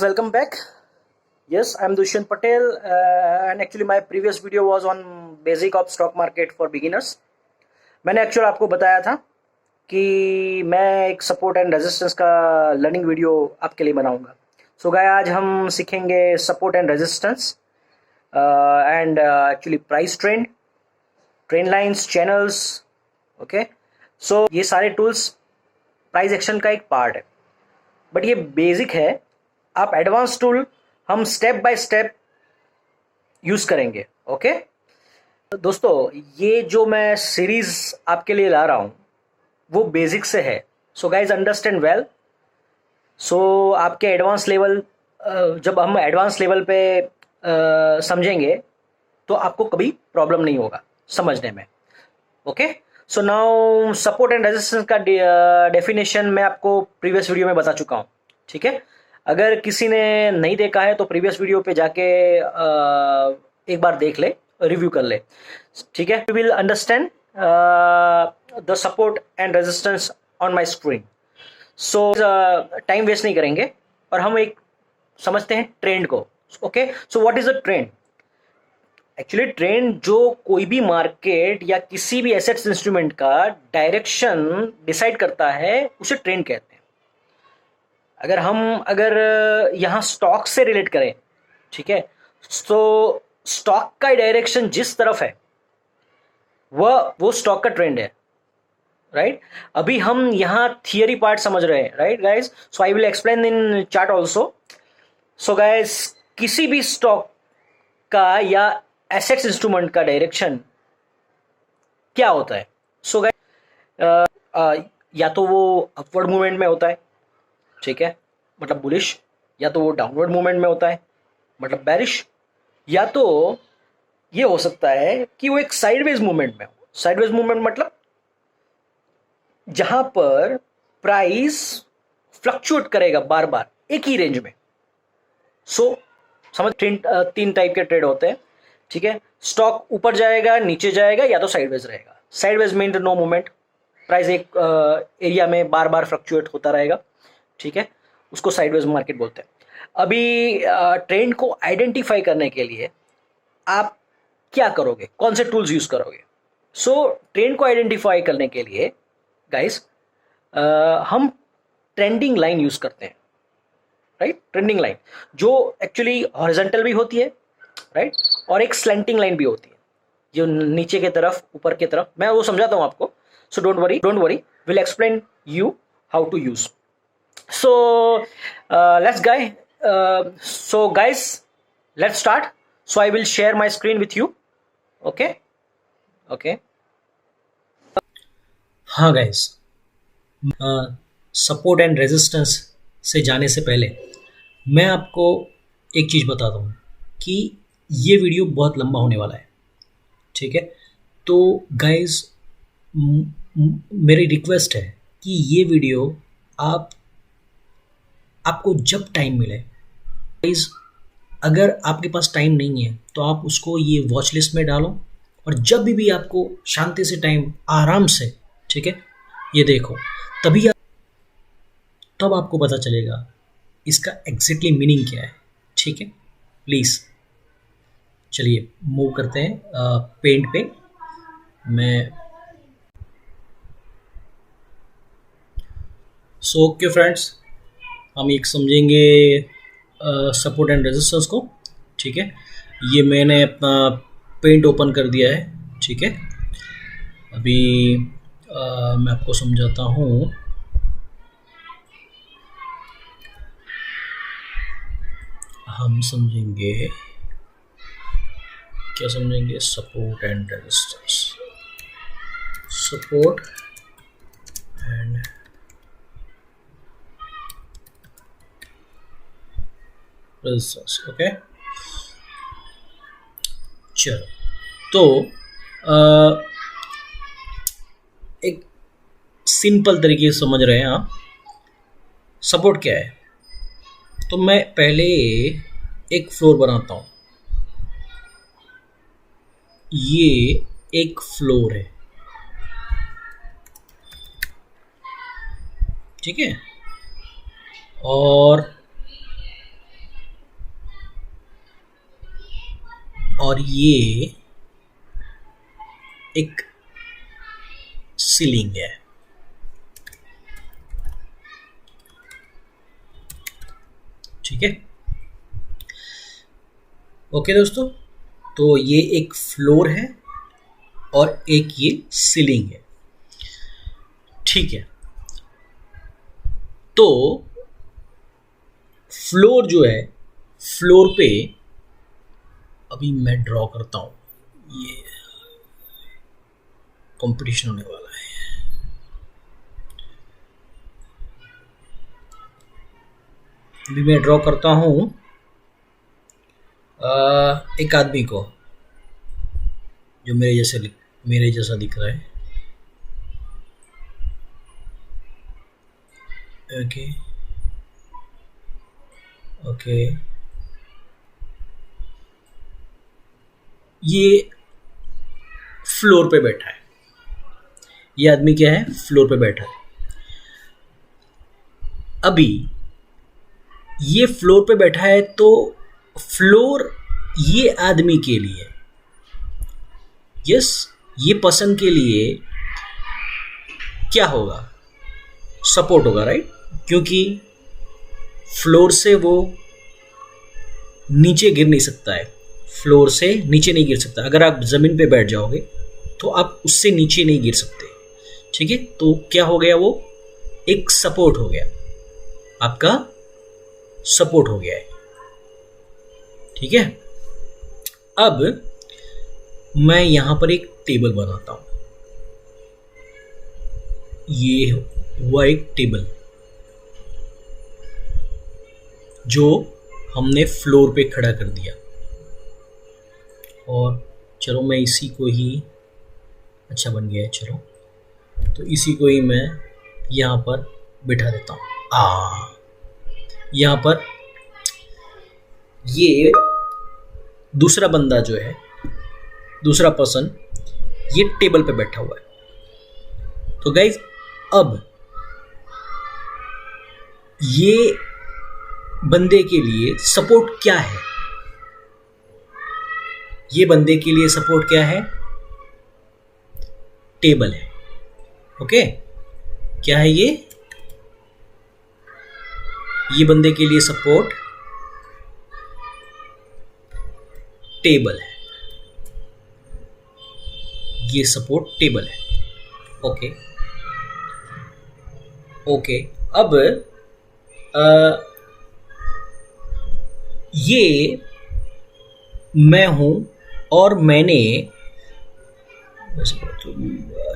Welcome back. Yes, I'm Dushyant Patel, and actually my previous video was on basic of stock market for beginners. मैंने actual आपको बताया था कि मैं एक सपोर्ट एंड रेजिस्टेंस का लर्निंग वीडियो आपके लिए बनाऊंगा. सो गाय आज हम सीखेंगे support and resistance and actually price trend lines, channels. Okay, so ये सारे टूल्स प्राइस एक्शन का एक पार्ट है, बट ये बेसिक है. आप एडवांस टूल हम स्टेप बाय स्टेप यूज करेंगे. ओके दोस्तों, ये जो मैं सीरीज आपके लिए ला रहा हूं वो बेसिक से है. So guys understand well. So आपके एडवांस लेवल, जब हम एडवांस लेवल पे समझेंगे तो आपको कभी प्रॉब्लम नहीं होगा समझने में. Okay, so now support and resistance का डेफिनेशन मैं आपको प्रीवियस वीडियो में बता चुका हूं. ठीक है, अगर किसी ने नहीं देखा है तो प्रीवियस वीडियो पे जाके एक बार देख ले, रिव्यू कर ले. ठीक है, we will understand the support and resistance on my screen. So time waste नहीं करेंगे और हम एक समझते हैं ट्रेंड को. Okay, so what is a trend? Actually trend जो कोई भी मार्केट या किसी भी एसेट्स इंस्ट्रूमेंट का डायरेक्शन डिसाइड करता है उसे ट्रेंड कहते हैं. अगर यहाँ स्टॉक से रिलेट करें, ठीक है, तो स्टॉक का डायरेक्शन जिस तरफ है वो स्टॉक का ट्रेंड है. राइट, अभी हम यहाँ थियरी पार्ट समझ रहे हैं. Right guys, so I will explain in chart also. So guys, किसी भी स्टॉक का या एसेट्स इंस्ट्रूमेंट का डायरेक्शन क्या होता है? सो गाइज, या तो वो अपवर्ड मूवमेंट में होता है, ठीक है, मतलब बुलिश, या तो वो डाउनवर्ड मूवमेंट में होता है मतलब बेरिश, या तो ये हो सकता है कि वो एक साइडवेज मूवमेंट में हो. साइडवेज मूवमेंट मतलब जहां पर प्राइस फ्लक्चुएट करेगा बार बार एक ही रेंज में. सो समझ, तीन टाइप के ट्रेड होते हैं. ठीक है, स्टॉक ऊपर जाएगा, नीचे जाएगा, या तो साइडवेज रहेगा. Sideways mean no movement, price एक एरिया में बार बार फ्लक्चुएट होता रहेगा. ठीक है, उसको साइडवेज मार्केट बोलते हैं. अभी ट्रेंड को आइडेंटिफाई करने के लिए आप क्या करोगे, कौन से टूल्स यूज करोगे? सो ट्रेंड को आइडेंटिफाई करने के लिए गाइस हम ट्रेंडिंग लाइन यूज करते हैं. राइट, ट्रेंडिंग लाइन जो एक्चुअली हॉरिजॉन्टल भी होती है, राइट, और एक स्लैंटिंग लाइन भी होती है जो नीचे की तरफ ऊपर की तरफ. मैं वो समझाता हूं आपको. So don't worry, will explain you how to use. So so guys, let's start. So I will share my screen with you. Okay. हाँ गाइस, सपोर्ट एंड रेजिस्टेंस से जाने से पहले मैं आपको एक चीज़ बता दूँ कि ये वीडियो बहुत लंबा होने वाला है. ठीक है, तो गाइस मेरी रिक्वेस्ट है कि ये वीडियो आपको जब टाइम मिले, प्लीज़, अगर आपके पास टाइम नहीं है तो आप उसको ये वॉच लिस्ट में डालो, और जब भी आपको शांति से टाइम, आराम से, ठीक है, ये देखो, तब आपको पता चलेगा इसका एग्जैक्टली मीनिंग क्या है. ठीक है, प्लीज़ चलिए मूव करते हैं पेंट पे. ओके फ्रेंड्स, हम एक समझेंगे सपोर्ट एंड रेजिस्टेंस को. ठीक है, ये मैंने अपना पेंट ओपन कर दिया है. ठीक है, अभी मैं आपको समझाता हूँ. हम समझेंगे, क्या समझेंगे? Support and resistance. Support and resistance. Okay, चलो, तो एक सिंपल तरीके से समझ रहे हैं आप सपोर्ट क्या है. तो मैं पहले एक फ्लोर बनाता हूँ. ये एक फ्लोर है, ठीक है, और और ये एक सीलिंग है। ठीक है, ओके दोस्तों, तो ये एक फ्लोर है और एक ये सीलिंग है। ठीक है, तो फ्लोर जो है, फ्लोर पे अभी मैं ड्रॉ करता हूँ, ये कंपटीशन होने वाला है। अभी मैं ड्रॉ करता हूँ एक आदमी को जो मेरे जैसा दिख रहा है। ओके ओके, ये फ्लोर पे बैठा है। ये आदमी क्या है, फ्लोर पे बैठा है। अभी ये फ्लोर पे बैठा है, तो फ्लोर ये आदमी के लिए, यस, ये पर्सन के लिए क्या होगा, सपोर्ट होगा, राइट? क्योंकि फ्लोर से वो नीचे गिर नहीं सकता है, फ्लोर से नीचे नहीं गिर सकता। अगर आप ज़मीन पे बैठ जाओगे तो आप उससे नीचे नहीं गिर सकते। ठीक है, तो क्या हो गया, वो एक सपोर्ट हो गया, आपका सपोर्ट हो गया है। ठीक है, अब मैं यहां पर एक टेबल बनाता हूं। ये हुआ एक टेबल जो हमने फ्लोर पे खड़ा कर दिया, और चलो मैं इसी को ही, अच्छा बन गया है, चलो तो इसी को ही मैं यहाँ पर बिठा देता हूँ। यहाँ पर ये दूसरा बंदा जो है, दूसरा पर्सन, ये टेबल पे बैठा हुआ है। तो गाइज, अब ये बंदे के लिए सपोर्ट क्या है? ये बंदे के लिए सपोर्ट क्या है? टेबल है। ओके, क्या है ये? ये बंदे के लिए सपोर्ट टेबल है। ये सपोर्ट टेबल है। ओके ओके, अब ये मैं हूं, और मैंने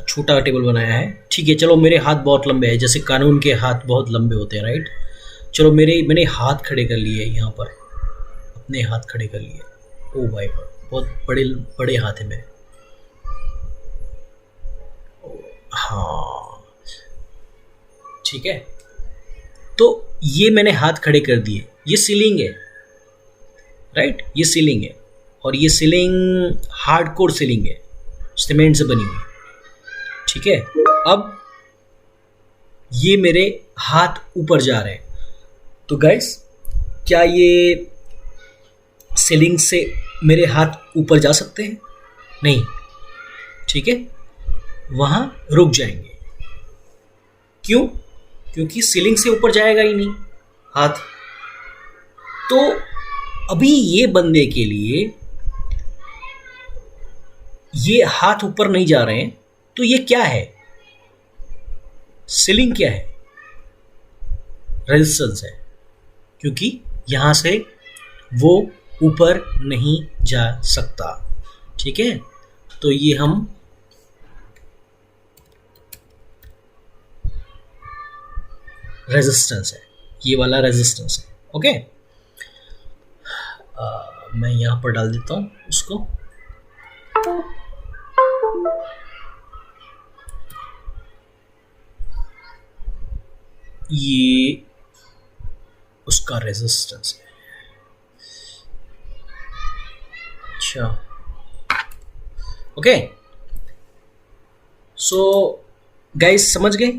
छोटा टेबल बनाया है। ठीक है, चलो मेरे हाथ बहुत लंबे हैं, जैसे कानून के हाथ बहुत लंबे होते हैं, राइट? चलो मैंने हाथ खड़े कर लिए यहाँ पर, अपने हाथ खड़े कर लिए। ओ भाई, बहुत बड़े बड़े हाथ है मेरे। हाँ, ठीक है, तो ये मैंने हाथ खड़े कर दिए। ये सीलिंग है, राइट? ये सीलिंग है, और ये सीलिंग हार्डकोर सीलिंग है, सीमेंट से बनी हुई। ठीक है, अब ये मेरे हाथ ऊपर जा रहे हैं। तो गाइस, क्या ये सीलिंग से मेरे हाथ ऊपर जा सकते हैं? नहीं। ठीक है, वहां रुक जाएंगे। क्यों? क्योंकि सीलिंग से ऊपर जाएगा ही नहीं हाथ। तो अभी ये बंदे के लिए ये हाथ ऊपर नहीं जा रहे हैं, तो ये क्या है? सीलिंग क्या है? रेजिस्टेंस है, क्योंकि यहां से वो ऊपर नहीं जा सकता। ठीक है, तो ये हम रेजिस्टेंस है, ये वाला रेजिस्टेंस है। ओके, मैं यहां पर डाल देता हूं उसको। ये उसका रेजिस्टेंस है। अच्छा, ओके, सो गाइस, समझ गए?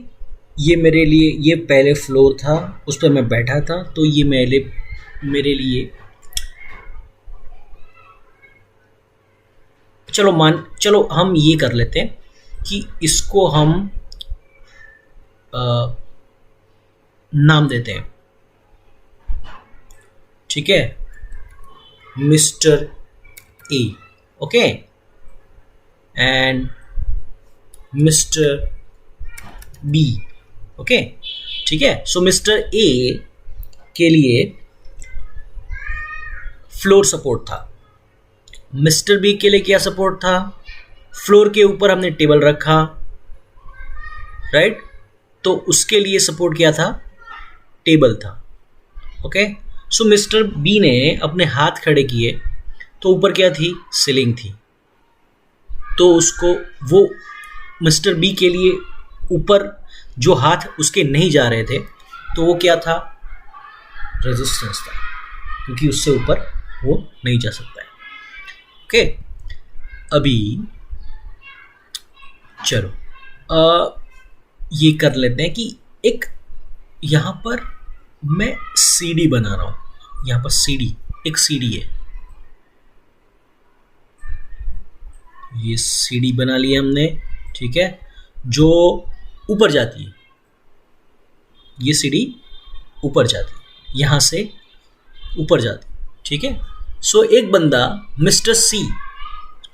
ये मेरे लिए, ये पहले फ्लोर था, उस पर मैं बैठा था, तो ये मेरे लिए चलो हम ये कर लेते हैं कि इसको हम नाम देते हैं, ठीक है, Mister A, okay, and Mister B, okay, ठीक है। सो मिस्टर ए के लिए फ्लोर सपोर्ट था, मिस्टर बी के लिए क्या सपोर्ट था, फ्लोर के ऊपर हमने टेबल रखा, राइट, तो उसके लिए सपोर्ट क्या था, टेबल था, ओके। सो मिस्टर बी ने अपने हाथ खड़े किए तो ऊपर क्या थी, सीलिंग थी, तो उसको वो मिस्टर बी के लिए ऊपर जो हाथ उसके नहीं जा रहे थे तो वो क्या था, रेजिस्टेंस था, क्योंकि उससे ऊपर वो नहीं जा सकता है, ओके। अभी चलो ये कर लेते हैं कि एक यहाँ पर मैं सीडी बना रहा हूँ, यहाँ पर सीडी, एक सीडी है, ये सीडी बना लिया हमने, ठीक है, जो ऊपर जाती है, ये सीडी ऊपर जाती है, यहाँ से ऊपर जाती है, ठीक है। सो एक बंदा मिस्टर सी,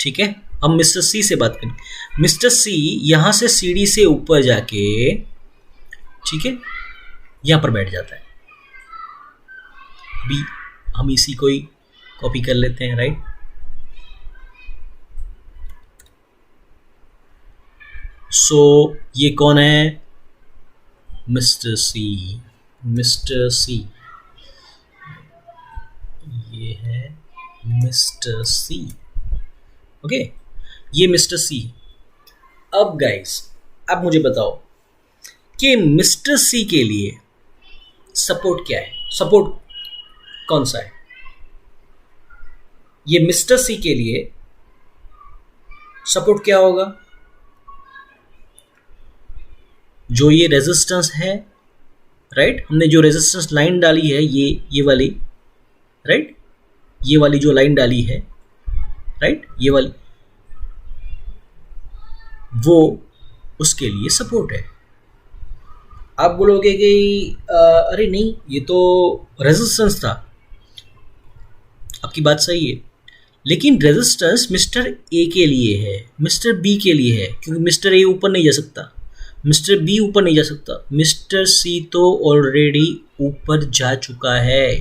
ठीक है, हम मिस्टर सी से बात करें, मिस्टर सी यहाँ से सीडी से ऊपर जाके, ठीक है, यहाँ पर बैठ जाता है। अभी हम इसी को ही कॉपी कर लेते हैं, राइट, सो ये कौन है, मिस्टर सी, मिस्टर सी, ये है मिस्टर सी, ओके, ये मिस्टर सी। अब गाइस अब मुझे बताओ कि मिस्टर सी के लिए सपोर्ट क्या है, सपोर्ट कौन सा है, ये मिस्टर सी के लिए सपोर्ट क्या होगा, जो ये रेजिस्टेंस है, राइट, हमने जो रेजिस्टेंस लाइन डाली है, ये वाली, राइट, ये वाली जो लाइन डाली है, राइट, ये वाली, वो उसके लिए सपोर्ट है। आप बोलोगे कि अरे नहीं, ये तो रेजिस्टेंस था, आपकी बात सही है, लेकिन रेजिस्टेंस मिस्टर ए के लिए है, मिस्टर बी के लिए है, क्योंकि मिस्टर ए ऊपर नहीं जा सकता, मिस्टर बी ऊपर नहीं जा सकता, मिस्टर सी तो ऑलरेडी ऊपर जा चुका है,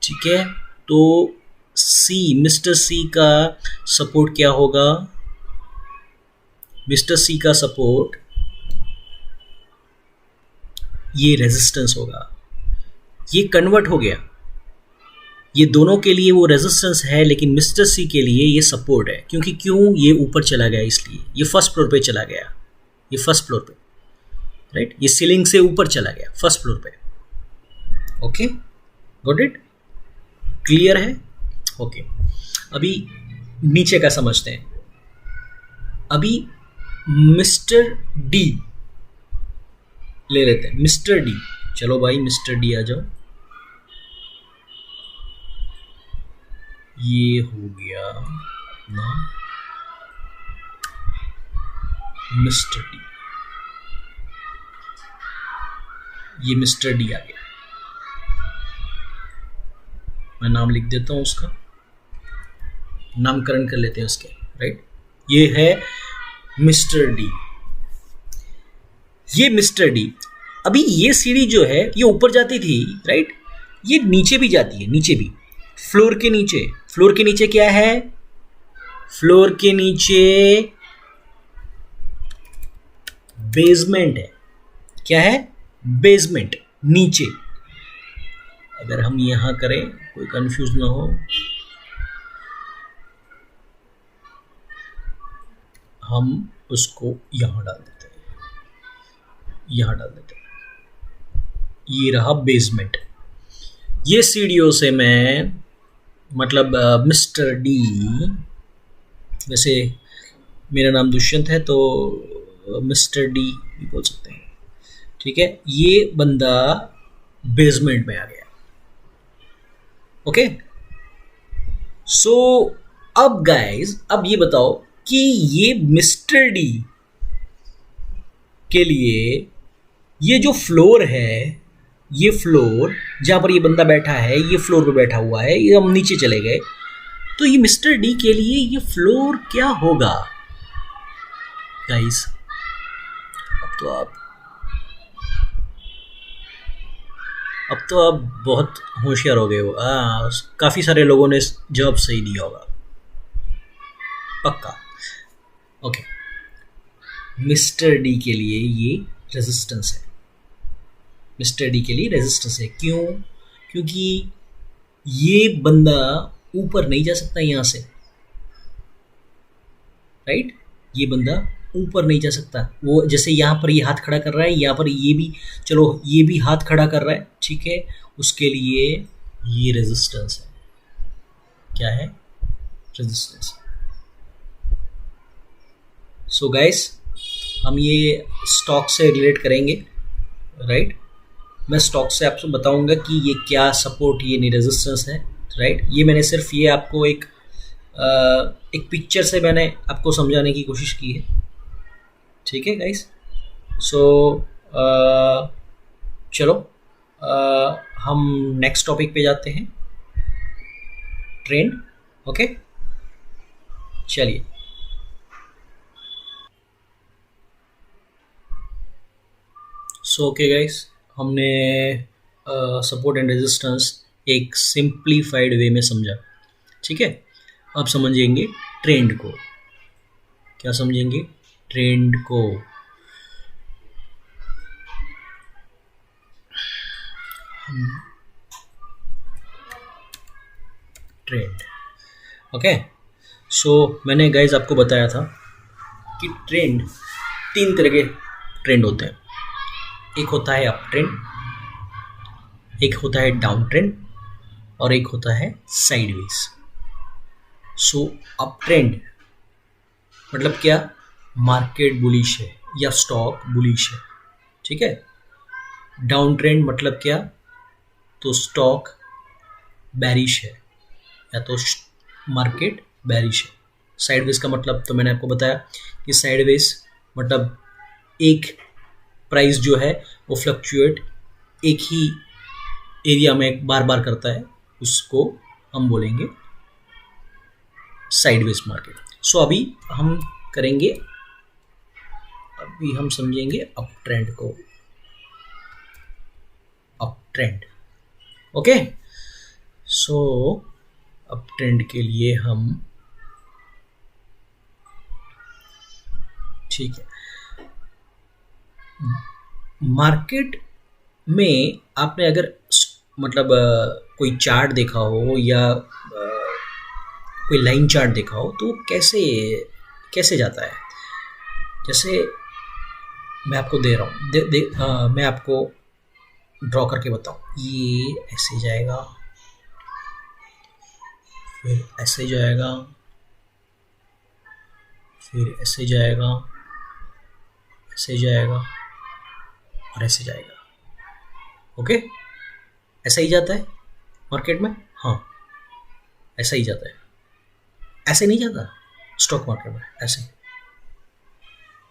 ठीक है। तो सी, मिस्टर सी का सपोर्ट क्या होगा, मिस्टर सी का सपोर्ट ये रेजिस्टेंस होगा, ये कन्वर्ट हो गया, ये दोनों के लिए वो रेजिस्टेंस है, लेकिन मिस्टर सी के लिए ये सपोर्ट है, क्योंकि क्यों, ये ऊपर चला गया, इसलिए ये फर्स्ट फ्लोर पे चला गया, ये फर्स्ट फ्लोर पे, राइट, ये सीलिंग से ऊपर चला गया फर्स्ट फ्लोर पे, ओके, गॉट इट, क्लियर है, ओके। अभी नीचे का समझते हैं। अभी मिस्टर डी ले लेते हैं, मिस्टर डी, चलो भाई मिस्टर डी आ जाओ, ये हो गया ना मिस्टर डी, ये मिस्टर डी आ गया, मैं नाम लिख देता हूं उसका, नामकरण कर लेते हैं उसके, राइट, ये है मिस्टर डी, ये मिस्टर डी। अभी ये सीढ़ी जो है ये ऊपर जाती थी, राइट, ये नीचे भी जाती है, नीचे भी, फ्लोर के नीचे, फ्लोर के नीचे क्या है, फ्लोर के नीचे बेसमेंट है, क्या है, बेसमेंट, नीचे। अगर हम यहां करें, कोई कंफ्यूज ना हो, हम उसको यहां डाल देते हैं, यहां डाल देते हैं, ये रहा बेसमेंट। ये सीढ़ियों से मैं, मतलब मिस्टर डी, वैसे मेरा नाम दुष्यंत है तो मिस्टर डी भी बोल सकते हैं, ठीक है, ये बंदा बेसमेंट में आ गया, ओके। सो अब गाइस, अब ये बताओ कि ये मिस्टर डी के लिए ये जो फ्लोर है, ये फ्लोर जहाँ पर ये बंदा बैठा है, ये फ्लोर पे बैठा हुआ है, ये हम नीचे चले गए, तो ये मिस्टर डी के लिए ये फ्लोर क्या होगा गाइस? अब तो आप बहुत होशियार हो गए हो। काफ़ी सारे लोगों ने जवाब सही दिया होगा, पक्का। ओके, मिस्टर डी के लिए ये रेजिस्टेंस है। मिस्टर डी के लिए रेजिस्टेंस है, क्यों? क्योंकि ये बंदा ऊपर नहीं जा सकता यहाँ से, राइट? ये बंदा ऊपर नहीं जा सकता। वो जैसे यहाँ पर ये हाथ खड़ा कर रहा है, यहाँ पर ये भी, चलो ये भी हाथ खड़ा कर रहा है, ठीक है, उसके लिए ये रेजिस्टेंस है। क्या है? रेजिस्टेंस। सो गाइस, हम ये स्टॉक से रिलेट करेंगे, राइट? मैं स्टॉक से आपको बताऊंगा कि ये क्या सपोर्ट, ये नहीं रेजिस्टेंस है, राइट? ये मैंने सिर्फ ये आपको एक पिक्चर से मैंने आपको समझाने की कोशिश की है, ठीक है गाइस? सो चलो हम नेक्स्ट टॉपिक पे जाते हैं, ट्रेंड। ओके, चलिए। सो ओके गाइस, हमने सपोर्ट एंड रेजिस्टेंस एक सिंप्लीफाइड वे में समझा, ठीक है? अब समझेंगे ट्रेंड को। क्या समझेंगे? ट्रेंड को। Trend, okay. सो मैंने गाइज आपको बताया था कि ट्रेंड, 3 तरह के ट्रेंड होते हैं। एक होता है अप ट्रेंड, एक होता है डाउन ट्रेंड, और एक होता है साइडवेज। सो अप ट्रेंड मतलब क्या? मार्केट बुलिश है या स्टॉक बुलिश है, ठीक है? डाउन ट्रेंड मतलब क्या? तो स्टॉक बैरिश है या तो मार्केट बैरिश है। साइडवेज का मतलब तो मैंने आपको बताया कि साइडवेज मतलब एक प्राइस जो है वो फ्लक्चुएट एक ही एरिया में बार बार करता है, उसको हम बोलेंगे साइडवेज मार्केट। सो अभी हम करेंगे, अभी हम समझेंगे अप ट्रेंड को। Up trend, okay. So up trend के लिए हम, ठीक है, मार्केट में आपने अगर मतलब कोई चार्ट देखा हो या कोई लाइन चार्ट देखा हो तो कैसे कैसे जाता है? जैसे मैं आपको दे रहा हूँ, मैं आपको ड्रॉ करके बताऊँ। ये ऐसे जाएगा, फिर ऐसे जाएगा, फिर ऐसे जाएगा, ऐसे जाएगा और ऐसे जाएगा। ओके, ऐसा ही जाता है मार्केट में। हाँ, ऐसा ही जाता है। ऐसे नहीं जाता स्टॉक मार्केट में, ऐसे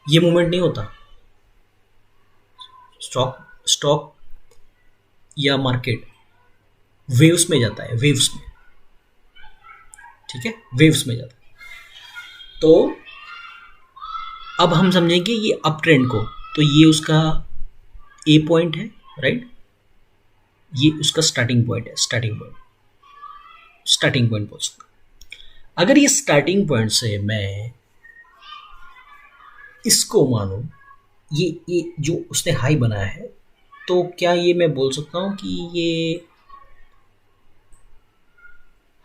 ये मूवमेंट नहीं होता। स्टॉक या मार्केट वेव्स में जाता है, वेव्स में, ठीक है, वेव्स में जाता है। तो अब हम समझेंगे ये अप ट्रेंड को, तो ये उसका ए पॉइंट है, राइट? ये उसका स्टार्टिंग पॉइंट है, स्टार्टिंग पॉइंट बोल सकता। अगर ये स्टार्टिंग पॉइंट से मैं इसको मानूं, ये जो उसने हाई बनाया है, तो क्या ये मैं बोल सकता हूं कि ये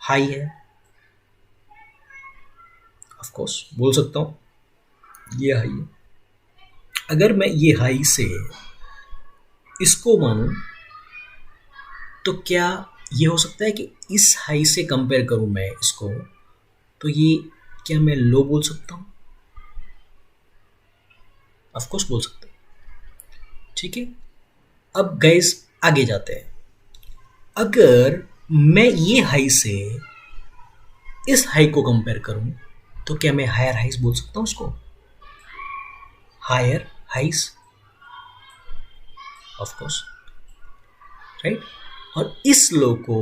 हाई है? ऑफ कोर्स बोल सकता हूं ये हाई है। अगर मैं ये हाई से इसको मानूं तो क्या ये हो सकता है कि इस हाई से कंपेयर करूं मैं इसको, तो ये क्या मैं लो बोल सकता हूं? ऑफ कोर्स बोल सकते हैं, ठीक है। अब गाइस आगे जाते हैं। अगर मैं ये हाई से इस हाई को कंपेयर करूं तो क्या मैं हायर हाइस बोल सकता हूं उसको? हायर हाइस, ऑफ कोर्स, राइट। और इस लो को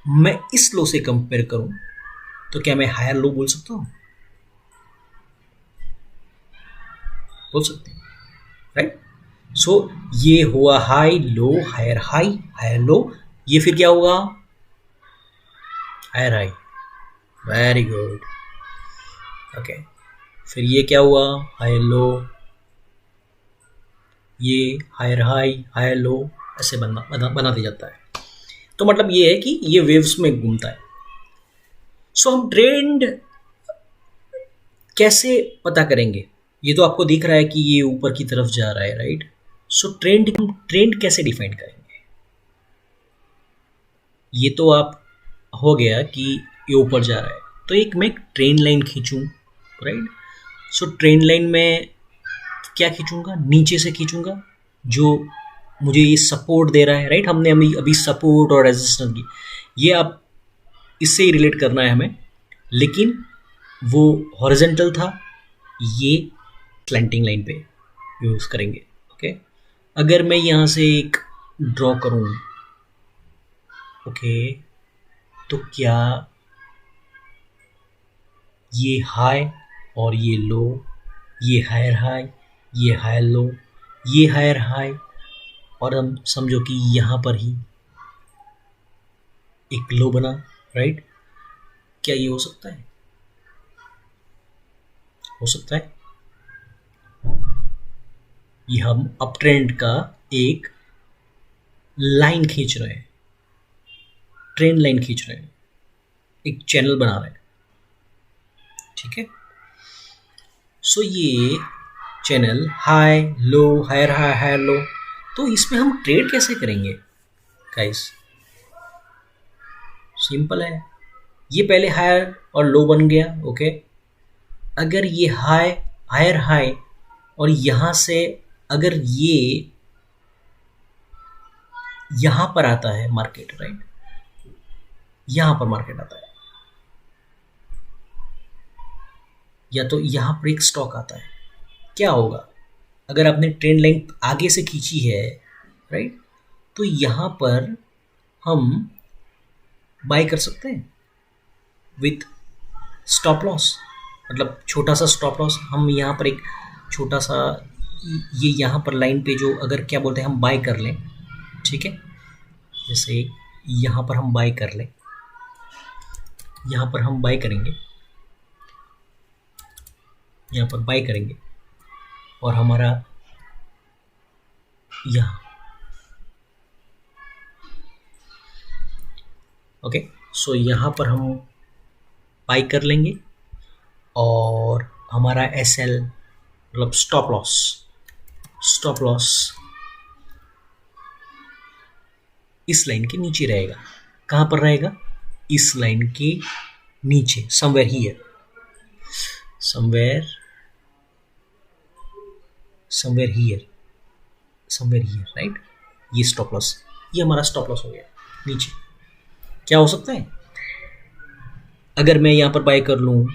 मैं इस लो से कंपेयर करूं तो क्या मैं हायर लो बोल सकता हूं? बोल सकते हैं, राइट। सो ये हुआ high low higher high higher low, ये फिर क्या हुआ? Higher high. Very good. Okay, फिर ये क्या हुआ? हायर लो, ये हायर हाई हायर लो, ऐसे बनाते जाता है। तो मतलब ये है कि ये वेव्स में घूमता है। सो हम ट्रेंड कैसे पता करेंगे? ये तो आपको दिख रहा है कि ये ऊपर की तरफ जा रहा है, राइट। सो ट्रेंड कैसे डिफाइन करेंगे? ये तो आप हो गया कि ये ऊपर जा रहा है, तो एक मैं ट्रेंड लाइन खींचूं, राइट। सो ट्रेंड लाइन में क्या खींचूंगा? नीचे से खींचूंगा, जो मुझे ये सपोर्ट दे रहा है, राइट। हमने अभी सपोर्ट और रेजिस्टेंस की, ये आप इससे ही रिलेट करना है हमें, लेकिन वो हॉरिजॉन्टल था, ये स्लैंटिंग लाइन पे यूज़ करेंगे। ओके, अगर मैं यहाँ से एक ड्रॉ करूँ, ओके, तो क्या ये हाई और ये लो, ये हायर हाई, ये हायर लो, ये हायर हाई, और हम समझो कि यहाँ पर ही एक लो बना, राइट। क्या ये हो सकता है? हो सकता है। ये हम अप ट्रेंड का एक लाइन खींच रहे हैं, ट्रेंड लाइन खींच रहे हैं, एक चैनल बना रहे हैं, ठीक है। सो ये channel high low higher high higher low, तो इसमें हम ट्रेड कैसे करेंगे गाइस? सिंपल है, ये पहले हायर और लो बन गया, ओके। अगर ये हाई हायर हाई और यहाँ से अगर ये यहाँ पर आता है मार्केट, राइट, यहाँ पर मार्केट आता है, या तो यहाँ पर एक स्टॉक आता है, क्या होगा? अगर आपने ट्रेंड लाइन आगे से खींची है, राइट, तो यहाँ पर हम बाय कर सकते हैं विथ स्टॉप लॉस, मतलब छोटा सा स्टॉप लॉस। हम यहाँ पर एक छोटा सा ये यहाँ पर लाइन पे जो अगर क्या बोलते हैं हम बाय कर लें, ठीक है, जैसे यहाँ पर हम बाय कर लें, यहाँ पर हम बाय करेंगे, यहाँ पर बाय करेंगे, और हमारा यहाँ, ओके। सो यहाँ पर हम बाय कर लेंगे, और हमारा SL मतलब स्टॉप लॉस इस लाइन के नीचे रहेगा। कहाँ पर रहेगा? इस लाइन के नीचे, समवेयर हियर, राइट। ये स्टॉप लॉस, ये हमारा स्टॉप लॉस हो गया नीचे। क्या हो सकता है? अगर मैं यहाँ पर बाय कर लूँ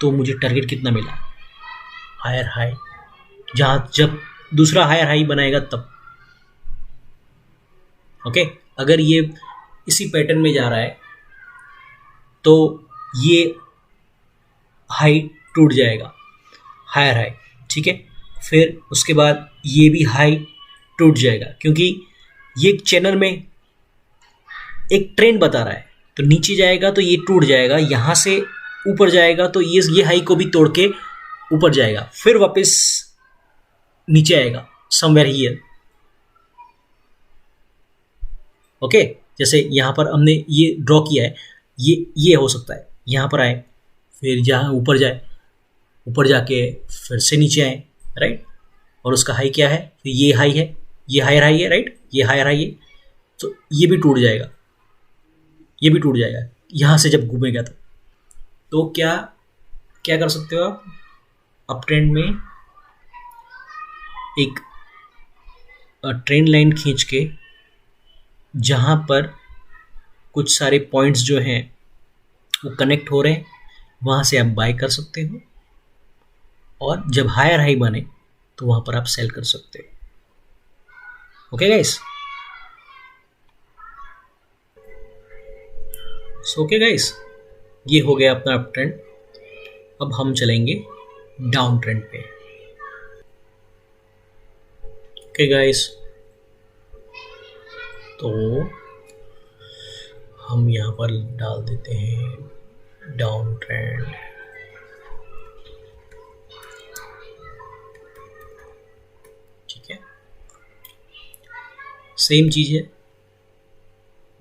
तो मुझे टारगेट कितना मिला? हायर हाई, जहाँ जब दूसरा हायर हाई बनाएगा तब, ओके। अगर ये इसी पैटर्न में जा रहा है तो ये हाई टूट जाएगा, हायर हाई, ठीक है। फिर उसके बाद ये भी हाई टूट जाएगा, क्योंकि ये चैनल में एक ट्रेंड बता रहा है, तो नीचे जाएगा तो ये टूट जाएगा, यहाँ से ऊपर जाएगा तो ये हाई को भी तोड़ के ऊपर जाएगा, फिर वापस नीचे आएगा समवेयर हियर, ओके। जैसे यहाँ पर हमने ये ड्रॉ किया है, ये हो सकता है यहाँ पर आए, फिर जहाँ ऊपर जाए, ऊपर जाके फिर से नीचे आए, राइट। और उसका हाई क्या है? फिर ये हाई है, ये हायर हाई है, राइट, ये हायर हाई है, तो ये भी टूट जाएगा, ये भी टूट जाएगा यहाँ से जब घूमेगा तो क्या कर सकते हो आप? अप ट्रेंड में एक ट्रेंड लाइन खींच के जहाँ पर कुछ सारे पॉइंट्स जो हैं वो कनेक्ट हो रहे हैं, वहाँ से आप बाय कर सकते हो, और जब हायर हाई बने तो वहाँ पर आप सेल कर सकते हो। Okay guys, so okay guys, ये हो गया अपना अप ट्रेंड। अब हम चलेंगे डाउन ट्रेंड पे। ओके गाइस, तो हम यहाँ पर डाल देते हैं डाउन ट्रेंड। ठीक है, सेम चीज़ है।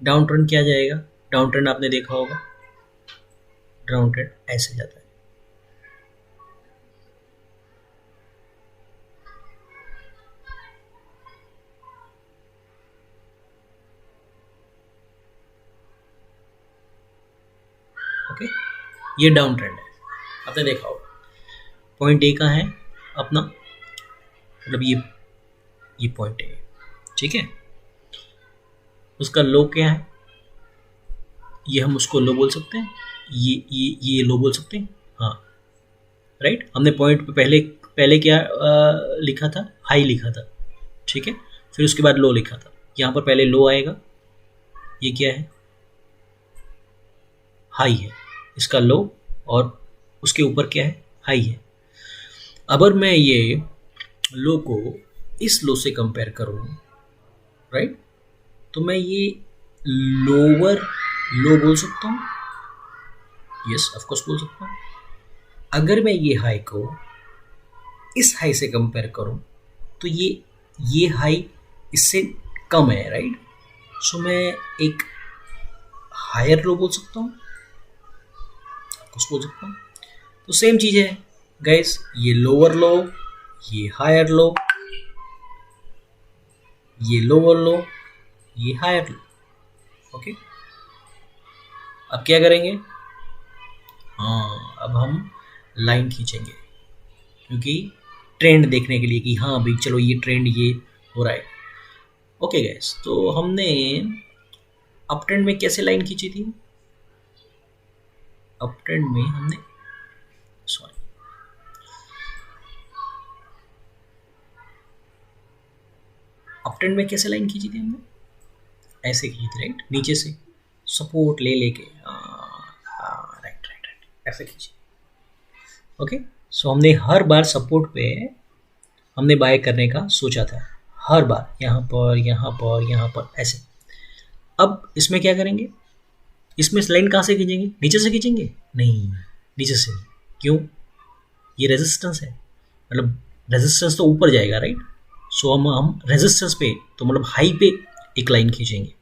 डाउन ट्रेंड क्या जाएगा, डाउन ट्रेंड आपने देखा होगा, डाउन ट्रेंड ऐसे जाता है। ओके, ये डाउन ट्रेंड है, आपने देखा होगा। पॉइंट ए का है अपना, मतलब ये पॉइंट ए, ठीक है। उसका लो क्या है, ये हम उसको लो बोल सकते हैं, ये लो बोल सकते हैं, हाँ राइट। हमने पॉइंट पे पहले क्या लिखा था, हाई लिखा था, ठीक है। फिर उसके बाद लो लिखा था, यहाँ पर पहले लो आएगा, ये क्या है, हाई है, इसका लो, और उसके ऊपर क्या है, हाई है। अगर मैं ये लो को इस लो से कंपेयर करूँ, राइट, तो मैं ये लोअर लो बोल सकता हूँ, यस ऑफ कोर्स बोल सकता हूँ। अगर मैं ये हाई को इस हाई से कंपेयर करूँ तो ये हाई इससे कम है, राइट। सो मैं एक हायर लो बोल सकता हूँ, कुछ बोल सकता हूँ। तो सेम चीज़ है गाइस, ये लोअर लो, ये हायर लो, ये लोअर लो, ये हायर लो। ओके, अब क्या करेंगे, हाँ अब हम लाइन खींचेंगे, क्योंकि ट्रेंड देखने के लिए कि हाँ भाई चलो ये ट्रेंड ये हो रहा है। ओके गाइस, तो हमने अप ट्रेंड में कैसे लाइन खींची थी, अप ट्रेंड में हमने अप ट्रेंड में कैसे लाइन खींची थी हमने, ऐसे खींची थी, राइट, नीचे से सपोर्ट ले लेके, राइट राइट राइट, ऐसे खींची। ओके, सो हमने हर बार सपोर्ट पे हमने बाय करने का सोचा था, हर बार यहाँ पर यहाँ पर यहाँ पर ऐसे। अब इसमें क्या करेंगे, इसमें लाइन कहाँ से खींचेंगे, नीचे से खींचेंगे, नहीं नीचे से नहीं, क्यों, ये रेजिस्टेंस है, मतलब रेजिस्टेंस तो ऊपर जाएगा, राइट। सो हम रेजिस्टेंस पे, तो मतलब हाई पे एक लाइन खींचेंगे,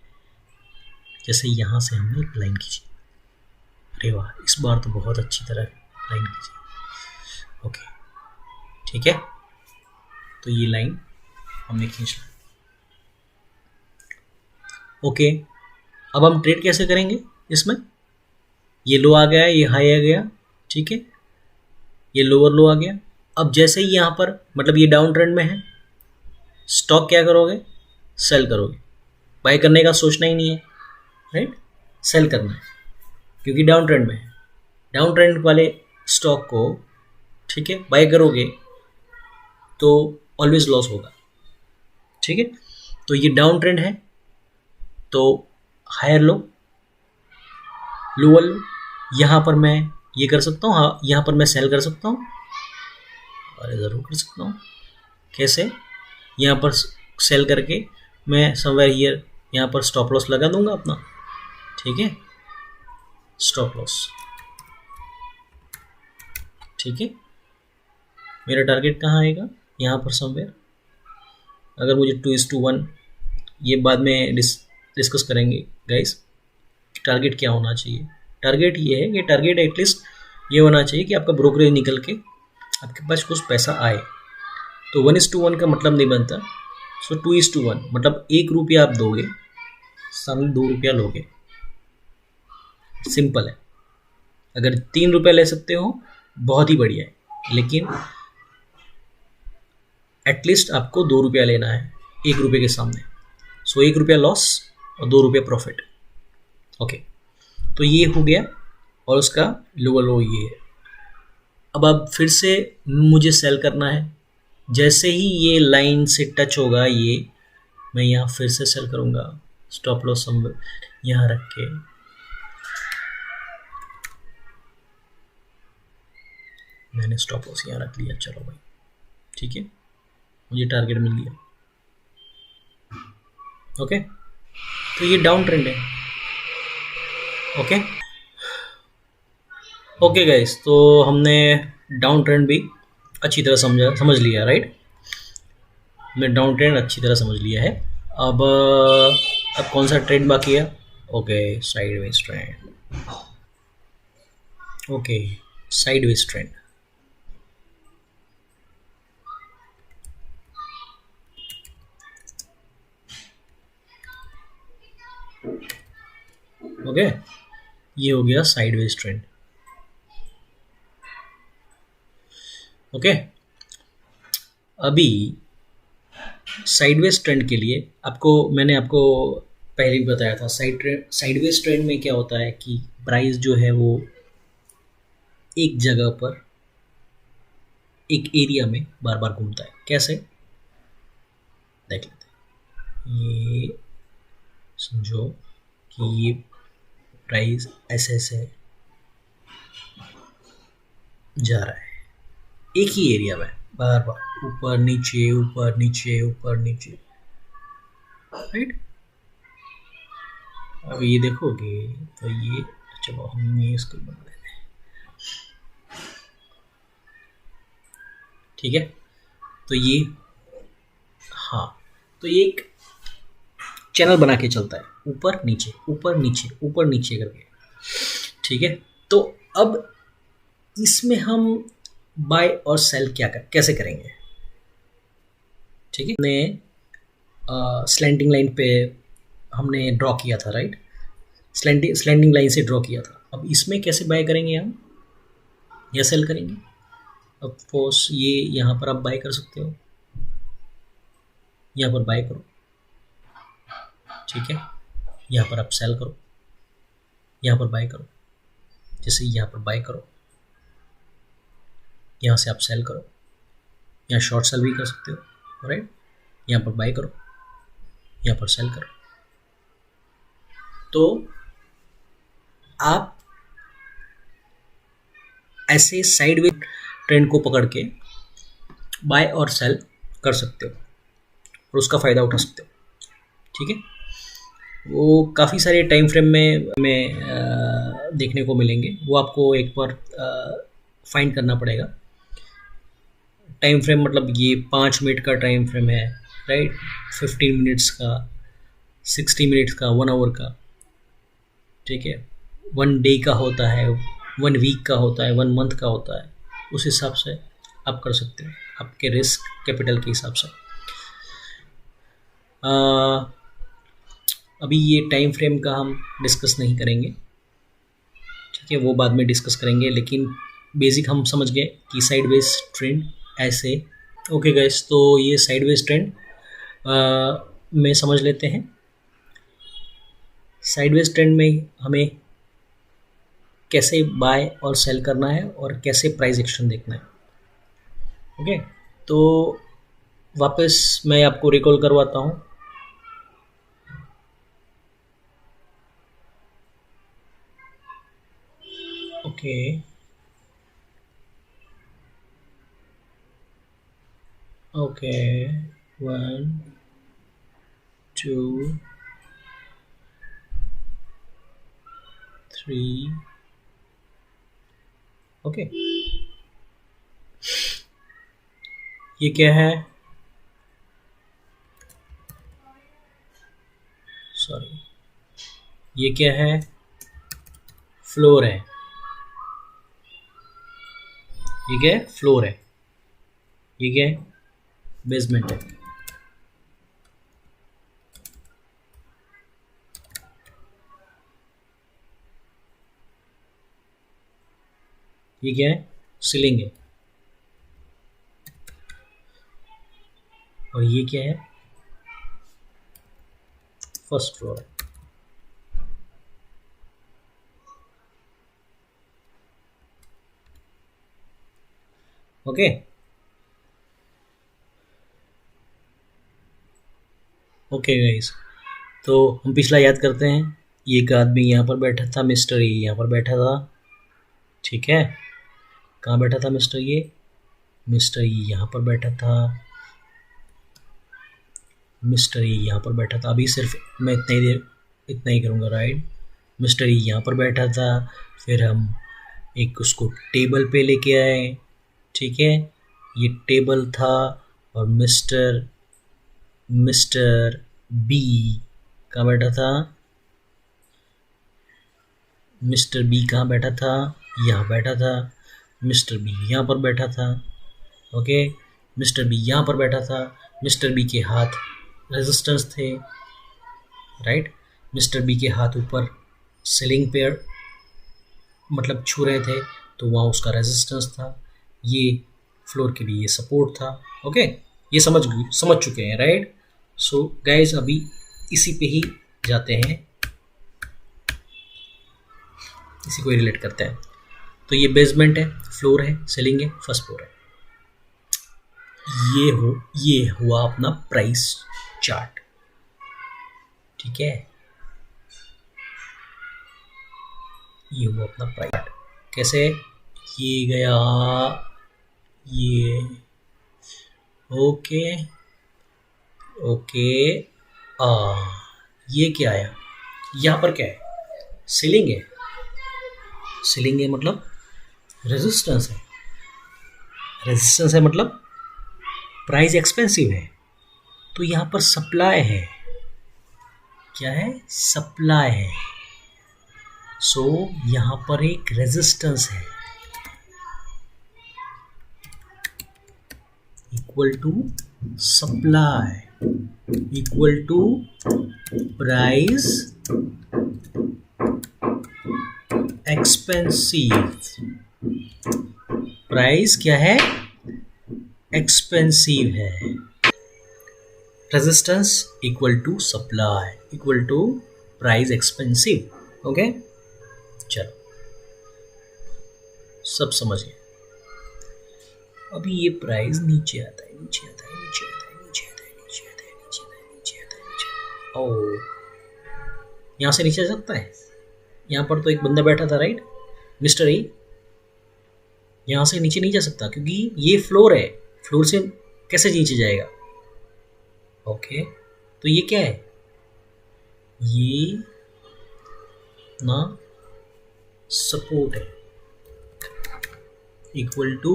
जैसे यहाँ से हमने एक लाइन खींची, अरे वाह इस बार तो बहुत अच्छी तरह लाइन खींची। ओके ठीक है, तो ये लाइन हमने खींच ली। ओके, अब हम ट्रेड कैसे करेंगे इसमें, ये लो आ गया, ये हाई आ गया, ठीक है, ये लोअर लो आ गया। अब जैसे ही यहाँ पर, मतलब ये डाउन ट्रेंड में है, स्टॉक क्या करोगे, सेल करोगे, बाय करने का सोचना ही नहीं है, राइट, सेल करना है, क्योंकि डाउन ट्रेंड में है। डाउन ट्रेंड वाले स्टॉक को, ठीक है, बाय करोगे तो ऑलवेज लॉस होगा, ठीक है। तो ये डाउन ट्रेंड है, तो हायर लो, लोअर लो, यहाँ पर मैं ये कर सकता हूँ, हाँ यहाँ पर मैं सेल कर सकता हूँ, अरे ज़रूर कर सकता हूँ। कैसे, यहाँ पर सेल करके मैं समवेयर हियर यहाँ पर स्टॉप लॉस लगा दूंगा अपना, ठीक है, स्टॉप लॉस, ठीक है। मेरा टारगेट कहाँ आएगा, यहाँ पर समवेयर। अगर मुझे 2:1, ये बाद में डिस्कस करेंगे गाइस, टारगेट क्या होना चाहिए। टारगेट ये है कि टारगेट एटलीस्ट ये होना चाहिए कि आपका ब्रोकरेज निकल के आपके पास कुछ पैसा आए। तो 1:1 का मतलब नहीं बनता, सो 2:1 मतलब 1 रुपया आप दोगे, सामने 2 रुपया लोगे, सिंपल है। अगर 3 रुपया ले सकते हो बहुत ही बढ़िया है, लेकिन एटलीस्ट आपको 2 रुपया लेना है 1 रुपये के सामने। सो 1 रुपया लॉस और 2 रुपये प्रॉफिट। ओके, तो ये हो गया और उसका लोअर लो ये है। अब फिर से मुझे सेल करना है। जैसे ही ये लाइन से टच होगा ये, मैं यहाँ फिर से सेल करूँगा, स्टॉप लॉस यहाँ रख के। मैंने स्टॉप लॉस यहाँ रख लिया, चलो भाई ठीक है, मुझे टारगेट मिल गया। ओके, तो ये डाउन ट्रेंड है। ओके ओके गाइस, तो हमने डाउन ट्रेंड भी अच्छी तरह समझ लिया, राइट। हमने डाउन ट्रेंड अच्छी तरह समझ लिया है। अब कौन सा ट्रेंड बाकी है? Okay, sideways trend. Okay, sideways trend. Okay, ये हो गया साइडवेज ट्रेंड। ओके, अभी साइडवेज ट्रेंड के लिए मैंने आपको पहले भी बताया था, साइडवेज ट्रेंड में क्या होता है कि प्राइस जो है वो एक जगह पर एक एरिया में बार बार घूमता है। कैसे, देख लेते हैं। ये समझो कि ये प्राइस ऐसे जा रहा है एक ही एरिया में बार बार, ऊपर नीचे ऊपर नीचे ऊपर नीचे, राइट। अब ये देखोगे तो ये, चलो हम ये इसको बना देते हैं, ठीक है। तो ये, हाँ, तो ये एक चैनल बना के चलता है, ऊपर नीचे ऊपर नीचे ऊपर नीचे करके, ठीक है। तो अब इसमें हम बाय और सेल कैसे करेंगे, ठीक है। हमने स्लैंटिंग लाइन पे हमने ड्रॉ किया था, राइट। स्लैंडिंग लाइन से ड्रॉ किया था। अब इसमें कैसे बाय करेंगे हम या सेल करेंगे? अब फोर्स ये यहाँ पर आप बाय कर सकते हो, यहाँ पर बाय करो, ठीक है। यहाँ पर आप सेल करो, यहाँ पर बाय करो, जैसे यहाँ पर बाय करो, यहाँ से आप सेल करो, यहाँ शॉर्ट सेल भी कर सकते हो, राइट। यहाँ पर बाय करो, यहाँ पर सेल करो। तो आप ऐसे साइडवेज ट्रेंड को पकड़ के बाय और सेल कर सकते हो और उसका फ़ायदा उठा सकते हो, ठीक है। वो काफ़ी सारे टाइम फ्रेम में देखने को मिलेंगे, वो आपको एक बार फाइंड करना पड़ेगा। टाइम फ्रेम मतलब ये 5 मिनट का टाइम फ्रेम है, राइट, 15 मिनट्स का, 60 मिनट्स का, 1 आवर का, ठीक है। 1 डे का होता है, 1 वीक का होता है, 1 मंथ का होता है। उस हिसाब से आप कर सकते हो, आपके रिस्क कैपिटल के हिसाब से। अभी ये टाइम फ्रेम का हम डिस्कस नहीं करेंगे, ठीक है, वो बाद में डिस्कस करेंगे। लेकिन बेसिक हम समझ गए कि साइडवेज ट्रेंड ऐसे। ओके गाइस, तो ये साइडवेज ट्रेंड में समझ लेते हैं। साइडवेज ट्रेंड में हमें कैसे बाय और सेल करना है और कैसे प्राइस एक्शन देखना है। ओके, तो वापस मैं आपको रिकॉल करवाता हूँ। Okay, okay, 1 2 3, okay. ये क्या है? सॉरी, ये क्या है? फ्लोर है। ये क्या है? फ्लोर है। ये क्या है? बेसमेंट है। ये क्या है? सीलिंग है। और ये क्या है? फर्स्ट फ्लोर है। ओके ओके गाइस, तो हम पिछला याद करते हैं। एक आदमी यहाँ पर बैठा था, मिस्टर ए यहाँ पर बैठा था, ठीक है। कहाँ बैठा था मिस्टर ए? मिस्टर ई यहाँ पर बैठा था, मिस्टर ई यहाँ पर बैठा था। अभी सिर्फ मैं इतना ही करूँगा, राइट। मिस्टर ई यहाँ पर बैठा था, फिर हम एक उसको टेबल पे लेके आए, ठीक है। ये टेबल था और मिस्टर बी कहाँ बैठा था? मिस्टर बी कहाँ बैठा था? यहाँ बैठा था। मिस्टर बी यहाँ पर बैठा था, ओके। मिस्टर बी यहाँ पर बैठा था। मिस्टर बी के हाथ रेजिस्टेंस थे, राइट। मिस्टर बी के हाथ ऊपर सीलिंग पे मतलब छू रहे थे, तो वहाँ उसका रेजिस्टेंस था। ये फ्लोर के लिए सपोर्ट था, ओके। ये समझ चुके हैं, राइट। सो गाइज अभी इसी पे ही जाते हैं, इसी को रिलेट करते हैं। तो ये बेसमेंट है, फ्लोर है, सीलिंग है, फर्स्ट फ्लोर है। ये हुआ अपना प्राइस चार्ट, ठीक है। ये हुआ अपना प्राइस चार्ट। कैसे? ये गया ये, ओके ओके। ये क्या आया? यहाँ पर क्या है? सीलिंग है। सीलिंग है मतलब रेजिस्टेंस है। रेजिस्टेंस है मतलब प्राइस एक्सपेंसिव है। तो यहाँ पर सप्लाई है। क्या है? सप्लाई है। सो यहाँ पर एक रेजिस्टेंस है equal to supply equal to price expensive. Price क्या है? एक्सपेंसिव है। Resistance equal to supply equal to price expensive, okay. चलो सब समझ गए। अभी ये प्राइस नीचे आता है, नीचे आता है, नीचे आता है, नीचे आता है, नीचे आता है, नीचे आता है, नीचे आता है, नीचे। ओ, यहाँ से नीचे आ सकता है। यहाँ पर तो एक बंदा बैठा था, राइट, मिस्टर ए। यहाँ से नीचे नहीं जा सकता क्योंकि ये फ्लोर है। फ्लोर से कैसे नीचे जाएगा? ओके, तो ये क्या है? ये ना सपोर्ट है इक्वल टू,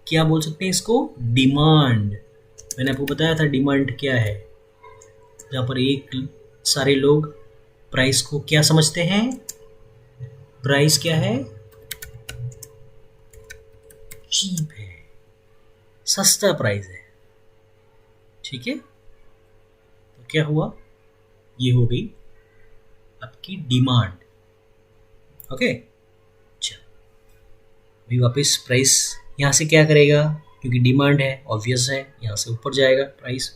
क्या बोल सकते हैं इसको? डिमांड। मैंने आपको बताया था डिमांड क्या है। जहाँ पर एक सारे लोग प्राइस को क्या समझते हैं? प्राइस क्या है? चीप है, सस्ता प्राइस है, ठीक है। तो क्या हुआ? ये हो गई आपकी डिमांड, ओके। चलो अभी वापस प्राइस यहाँ से क्या करेगा? क्योंकि डिमांड है, ऑब्वियस है, यहाँ से ऊपर जाएगा। प्राइस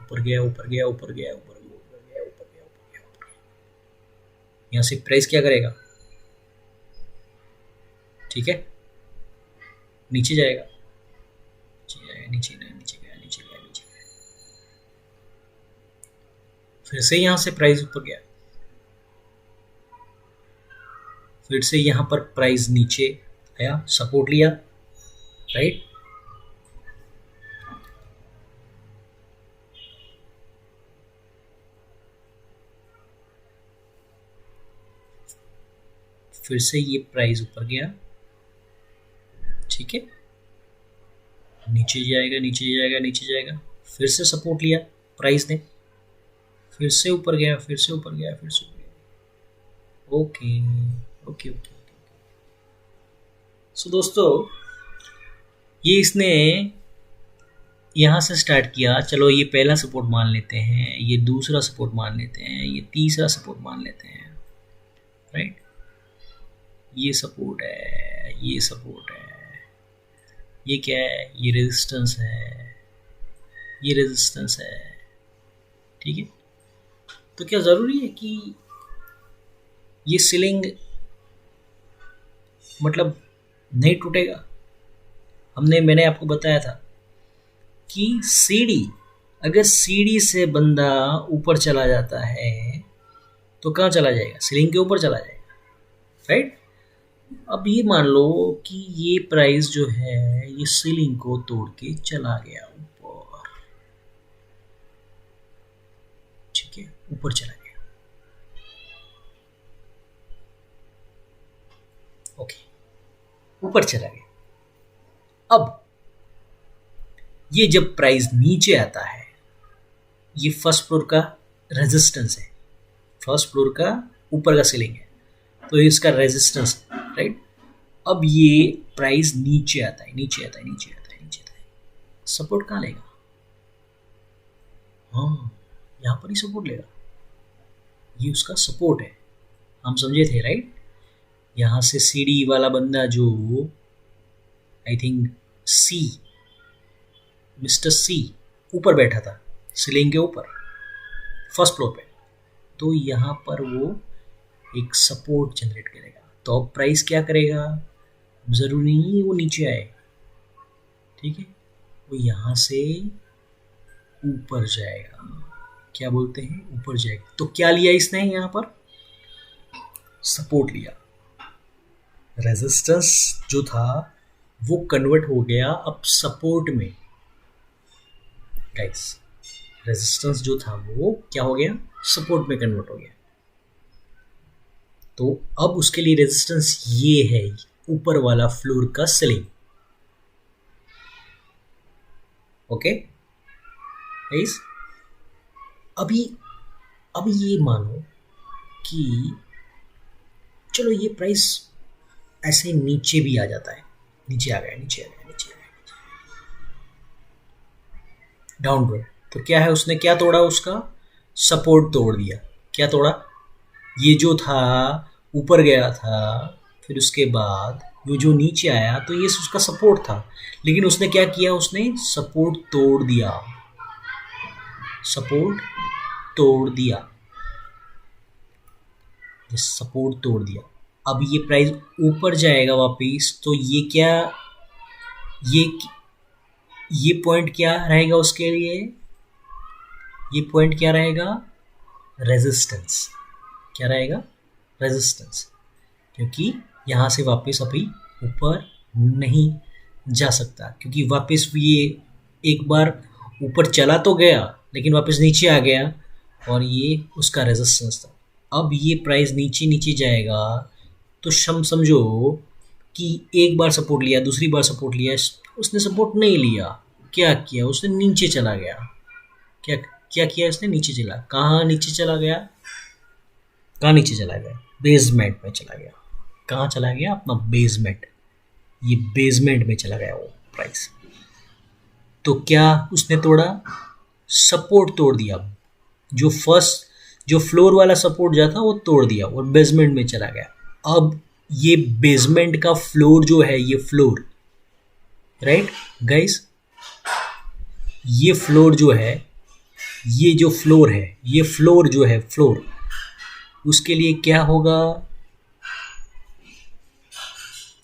ऊपर गया, ऊपर गया, ऊपर गया, ऊपर गया, ऊपर गया, ऊपर गया, ऊपर गया, ऊपर गया। यहाँ से प्राइस क्या करेगा? ठीक है, नीचे जाएगा, नीचे जाएगा, नीचे गया, नीचे गया, नीचे गया, नीचे गया। फिर से यहाँ से प्राइस ऊपर गया, फिर से यहाँ पर प्राइस नीचे आया, सपोर्ट लिया, राइट। फिर से ये प्राइस ऊपर गया, ठीक है, नीचे जाएगा, नीचे जाएगा, नीचे जाएगा, फिर से सपोर्ट लिया प्राइस ने, फिर से ऊपर गया, फिर से ऊपर गया, फिर से ऊपर गया। Okay okay okay. सो दोस्तों, ये इसने यहाँ से स्टार्ट किया। चलो ये पहला सपोर्ट मान लेते हैं, ये दूसरा सपोर्ट मान लेते हैं, ये तीसरा सपोर्ट मान लेते हैं, राइट। ये सपोर्ट है, ये सपोर्ट है, ये क्या है? ये रेजिस्टेंस है, ये रेजिस्टेंस है, ठीक है। तो क्या ज़रूरी है कि ये सीलिंग मतलब नहीं टूटेगा? मैंने आपको बताया था कि सीढ़ी, अगर सीढ़ी से बंदा ऊपर चला जाता है तो कहाँ चला जाएगा? सीलिंग के ऊपर चला जाएगा, राइट? अब ये मान लो कि ये प्राइस जो है ये सीलिंग को तोड़ के चला गया ऊपर, ठीक है, ऊपर चला गया, ओके, ऊपर चला गया। अब ये जब प्राइस नीचे आता है, ये फर्स्ट फ्लोर का रेजिस्टेंस है, फर्स्ट फ्लोर का ऊपर का सीलिंग है, तो ये इसका रेजिस्टेंस, राइट? अब ये प्राइस नीचे आता है, नीचे आता है, नीचे आता है, नीचे आता है, सपोर्ट कहाँ लेगा? हाँ, यहाँ पर ही सपोर्ट लेगा, ये उसका सपोर्ट है, हम समझे थे, राइट? यहाँ से सीढ़ी वाला बंदा जो आई थिंक सी, मिस्टर सी ऊपर बैठा था सीलिंग के ऊपर फर्स्ट फ्लोर पे, तो यहाँ पर वो एक सपोर्ट जनरेट करेगा। तो अब प्राइस क्या करेगा? ज़रूरी नहीं वो नीचे आए, ठीक है, वो यहाँ से ऊपर जाएगा, क्या बोलते हैं, ऊपर जाएगा। तो क्या लिया इसने यहाँ पर? सपोर्ट लिया। रेजिस्टेंस जो था वो कन्वर्ट हो गया अब सपोर्ट में, गाइस, रेजिस्टेंस जो था वो क्या हो गया? सपोर्ट में कन्वर्ट हो गया। तो अब उसके लिए रेजिस्टेंस ये है, ऊपर वाला फ्लोर का सीलिंग, ओके गाइस। अभी ये मानो कि चलो ये प्राइस ऐसे नीचे भी आ जाता है, नीचे आ गया, नीचे आ गया, नीचे आ गया, डाउनवर्ड। तो क्या है, उसने क्या तोड़ा? उसका सपोर्ट तोड़ दिया। क्या तोड़ा? ये जो था ऊपर गया था, फिर उसके बाद वो जो नीचे आया, तो ये उसका सपोर्ट था, लेकिन उसने क्या किया? उसने सपोर्ट तोड़ दिया, सपोर्ट तोड़ दिया, ये सपोर्ट तोड़ दिया। अब ये प्राइस ऊपर जाएगा वापिस, तो ये क्या, ये पॉइंट क्या रहेगा उसके लिए? ये पॉइंट क्या रहेगा? रेजिस्टेंस। क्या रहेगा? रेजिस्टेंस, क्योंकि यहाँ से वापस अभी ऊपर नहीं जा सकता, क्योंकि वापस ये एक बार ऊपर चला तो गया लेकिन वापस नीचे आ गया, और ये उसका रेजिस्टेंस था। अब ये प्राइस नीचे नीचे जाएगा, तो समझो कि एक बार सपोर्ट लिया, दूसरी बार सपोर्ट लिया, उसने सपोर्ट नहीं लिया, क्या किया? उसने नीचे चला गया। क्या किया उसने? नीचे चला। कहाँ नीचे चला गया? कहाँ नीचे चला गया? बेसमेंट में चला गया। कहाँ चला गया? अपना बेसमेंट। ये बेसमेंट में चला गया वो प्राइस। तो क्या उसने तोड़ा? सपोर्ट तोड़ दिया। जो फ्लोर वाला सपोर्ट जो था वो तोड़ दिया और बेसमेंट में चला गया। अब ये बेसमेंट का फ्लोर जो है, ये फ्लोर, राइट गाइस, ये फ्लोर जो है, ये जो फ्लोर है, ये फ्लोर जो है, फ्लोर, उसके लिए क्या होगा?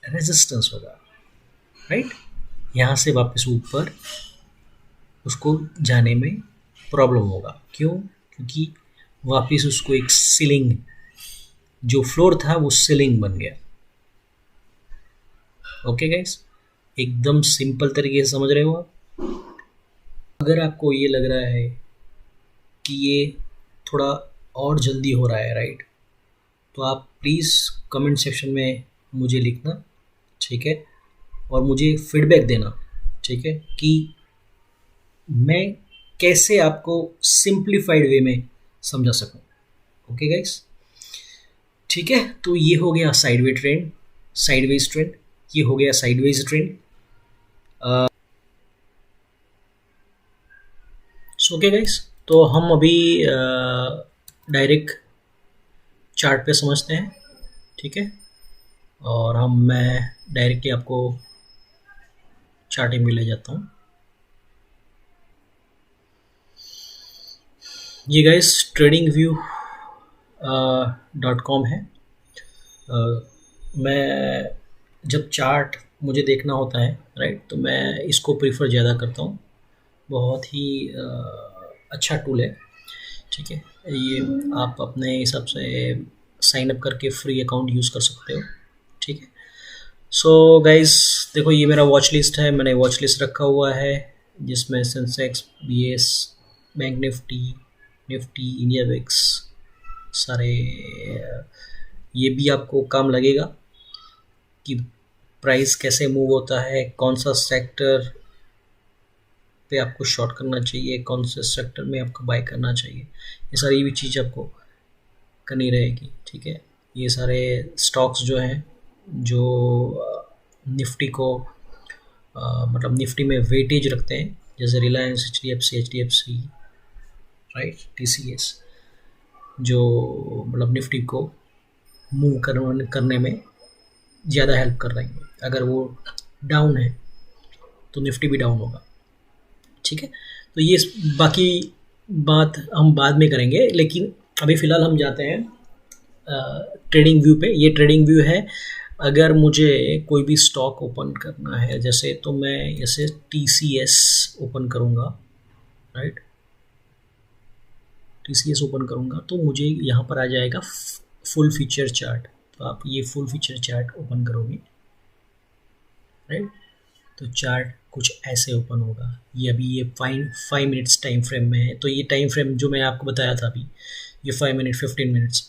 रेजिस्टेंस होगा, राइट? यहाँ से वापस ऊपर उसको जाने में प्रॉब्लम होगा। क्यों? क्योंकि वापस उसको एक सीलिंग, जो फ्लोर था वो सीलिंग बन गया। ओके गाइस, एकदम सिंपल तरीके से समझ रहे हो आप? अगर आपको ये लग रहा है कि ये थोड़ा और जल्दी हो रहा है, राइट, तो आप प्लीज़ कमेंट सेक्शन में मुझे लिखना, ठीक है, और मुझे फीडबैक देना, ठीक है, कि मैं कैसे आपको सिंप्लीफाइड वे में समझा सकूं। ओके गाइस, ठीक है। तो ये हो गया साइडवेज ट्रेंड, ये हो गया साइडवेज ट्रेंड। ओके गाइस, तो हम अभी डायरेक्ट चार्ट पे समझते हैं, ठीक है, और मैं डायरेक्टली आपको चार्टिंग में ले जाता हूँ। ये गाइस tradingview.com है। मैं जब चार्ट मुझे देखना होता है, राइट, तो मैं इसको प्रीफर ज़्यादा करता हूँ। बहुत ही अच्छा टूल है, ठीक है। ये आप अपने हिसाब से साइन अप करके फ्री अकाउंट यूज़ कर सकते हो, ठीक है। सो गाइस, देखो ये मेरा वॉच लिस्ट है, मैंने वॉच लिस्ट रखा हुआ है जिसमें Sensex, BS, bank Nifty, Nifty, India VIX, सारे। ये भी आपको काम लगेगा कि प्राइस कैसे मूव होता है, कौन सा सेक्टर पे आपको शॉर्ट करना चाहिए, कौन से सेक्टर में आपको बाय करना चाहिए, ये सारी भी चीज़ आपको करनी रहेगी, ठीक है। ये सारे स्टॉक्स जो हैं, जो निफ्टी को मतलब निफ्टी में वेटेज रखते हैं, जैसे Reliance, H D F C, right, TCS, जो मतलब निफ्टी को मूव करने में ज़्यादा हेल्प कर रही है। अगर वो डाउन है तो निफ्टी भी डाउन होगा, ठीक है। तो ये बाकी बात हम बाद में करेंगे, लेकिन अभी फ़िलहाल हम जाते हैं ट्रेडिंग व्यू पे। ये ट्रेडिंग व्यू है, अगर मुझे कोई भी स्टॉक ओपन करना है जैसे, तो मैं जैसे टीसीएस ओपन करूँगा, राइट, टीसीएस ओपन करूँगा तो मुझे यहाँ पर आ जाएगा फुल फीचर चार्ट। तो आप ये फुल फीचर चार्ट ओपन करोगे, राइट, तो चार्ट कुछ ऐसे ओपन होगा। ये अभी ये 5 मिनट्स टाइम फ्रेम में है, तो ये टाइम फ्रेम जो मैं आपको बताया था अभी, ये 5 मिनट, 15 मिनट्स,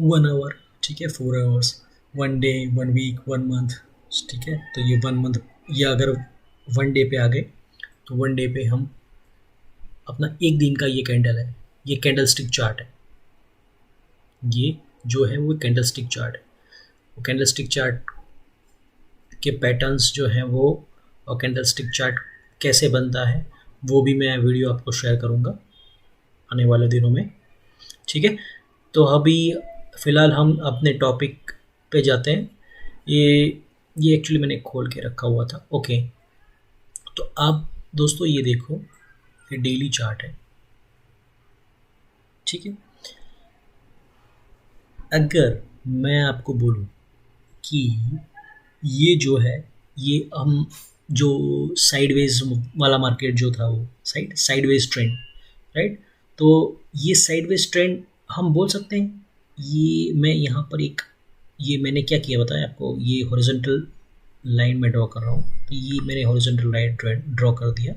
1 आवर, ठीक है, 4 आवर्स, 1 डे, 1 वीक, 1 मंथ, ठीक है। तो ये 1 मंथ, या अगर 1 डे पे आ गए तो 1 डे पे हम अपना 1 दिन का ये कैंडल है, ये कैंडल स्टिक चार्ट है। ये जो है वो कैंडल स्टिक चार्ट है। वो कैंडल स्टिक चार्ट के पैटर्न्स जो हैं वो, और कैंडल स्टिक चार्ट कैसे बनता है, वो भी मैं वीडियो आपको शेयर करूँगा आने वाले दिनों में, ठीक है। तो अभी फ़िलहाल हम अपने टॉपिक पे जाते हैं। ये एक्चुअली मैंने खोल के रखा हुआ था, ओके। तो आप दोस्तों ये देखो, ये डेली चार्ट है, ठीक है। अगर मैं आपको बोलूं कि ये जो है, ये हम जो साइडवेज वाला मार्केट जो था, वो साइडवेज ट्रेंड, राइट, तो ये साइडवेज ट्रेंड हम बोल सकते हैं। ये मैं यहाँ पर ये मैंने क्या किया बताया आपको, ये हॉरिजॉन्टल लाइन में ड्रॉ कर रहा हूँ, तो ये मैंने हॉरिजॉन्टल लाइन ड्रॉ कर दिया,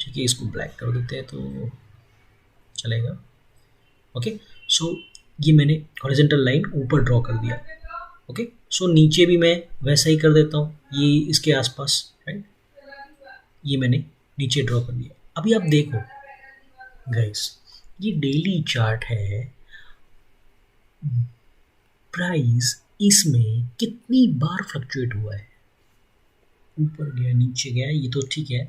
ठीक है। इसको ब्लैक कर देते हैं तो चलेगा, ओके। सो ये मैंने हॉरिजॉन्टल लाइन ऊपर ड्रॉ कर दिया, ओके। सो नीचे भी मैं वैसा ही कर देता हूँ, ये इसके आसपास, राइट, ये मैंने नीचे ड्रॉ कर दिया। अभी आप देखो गाइस, ये डेली चार्ट है, प्राइस इसमें कितनी बार फ्लक्चुएट हुआ है, ऊपर गया, नीचे गया, ये तो ठीक है,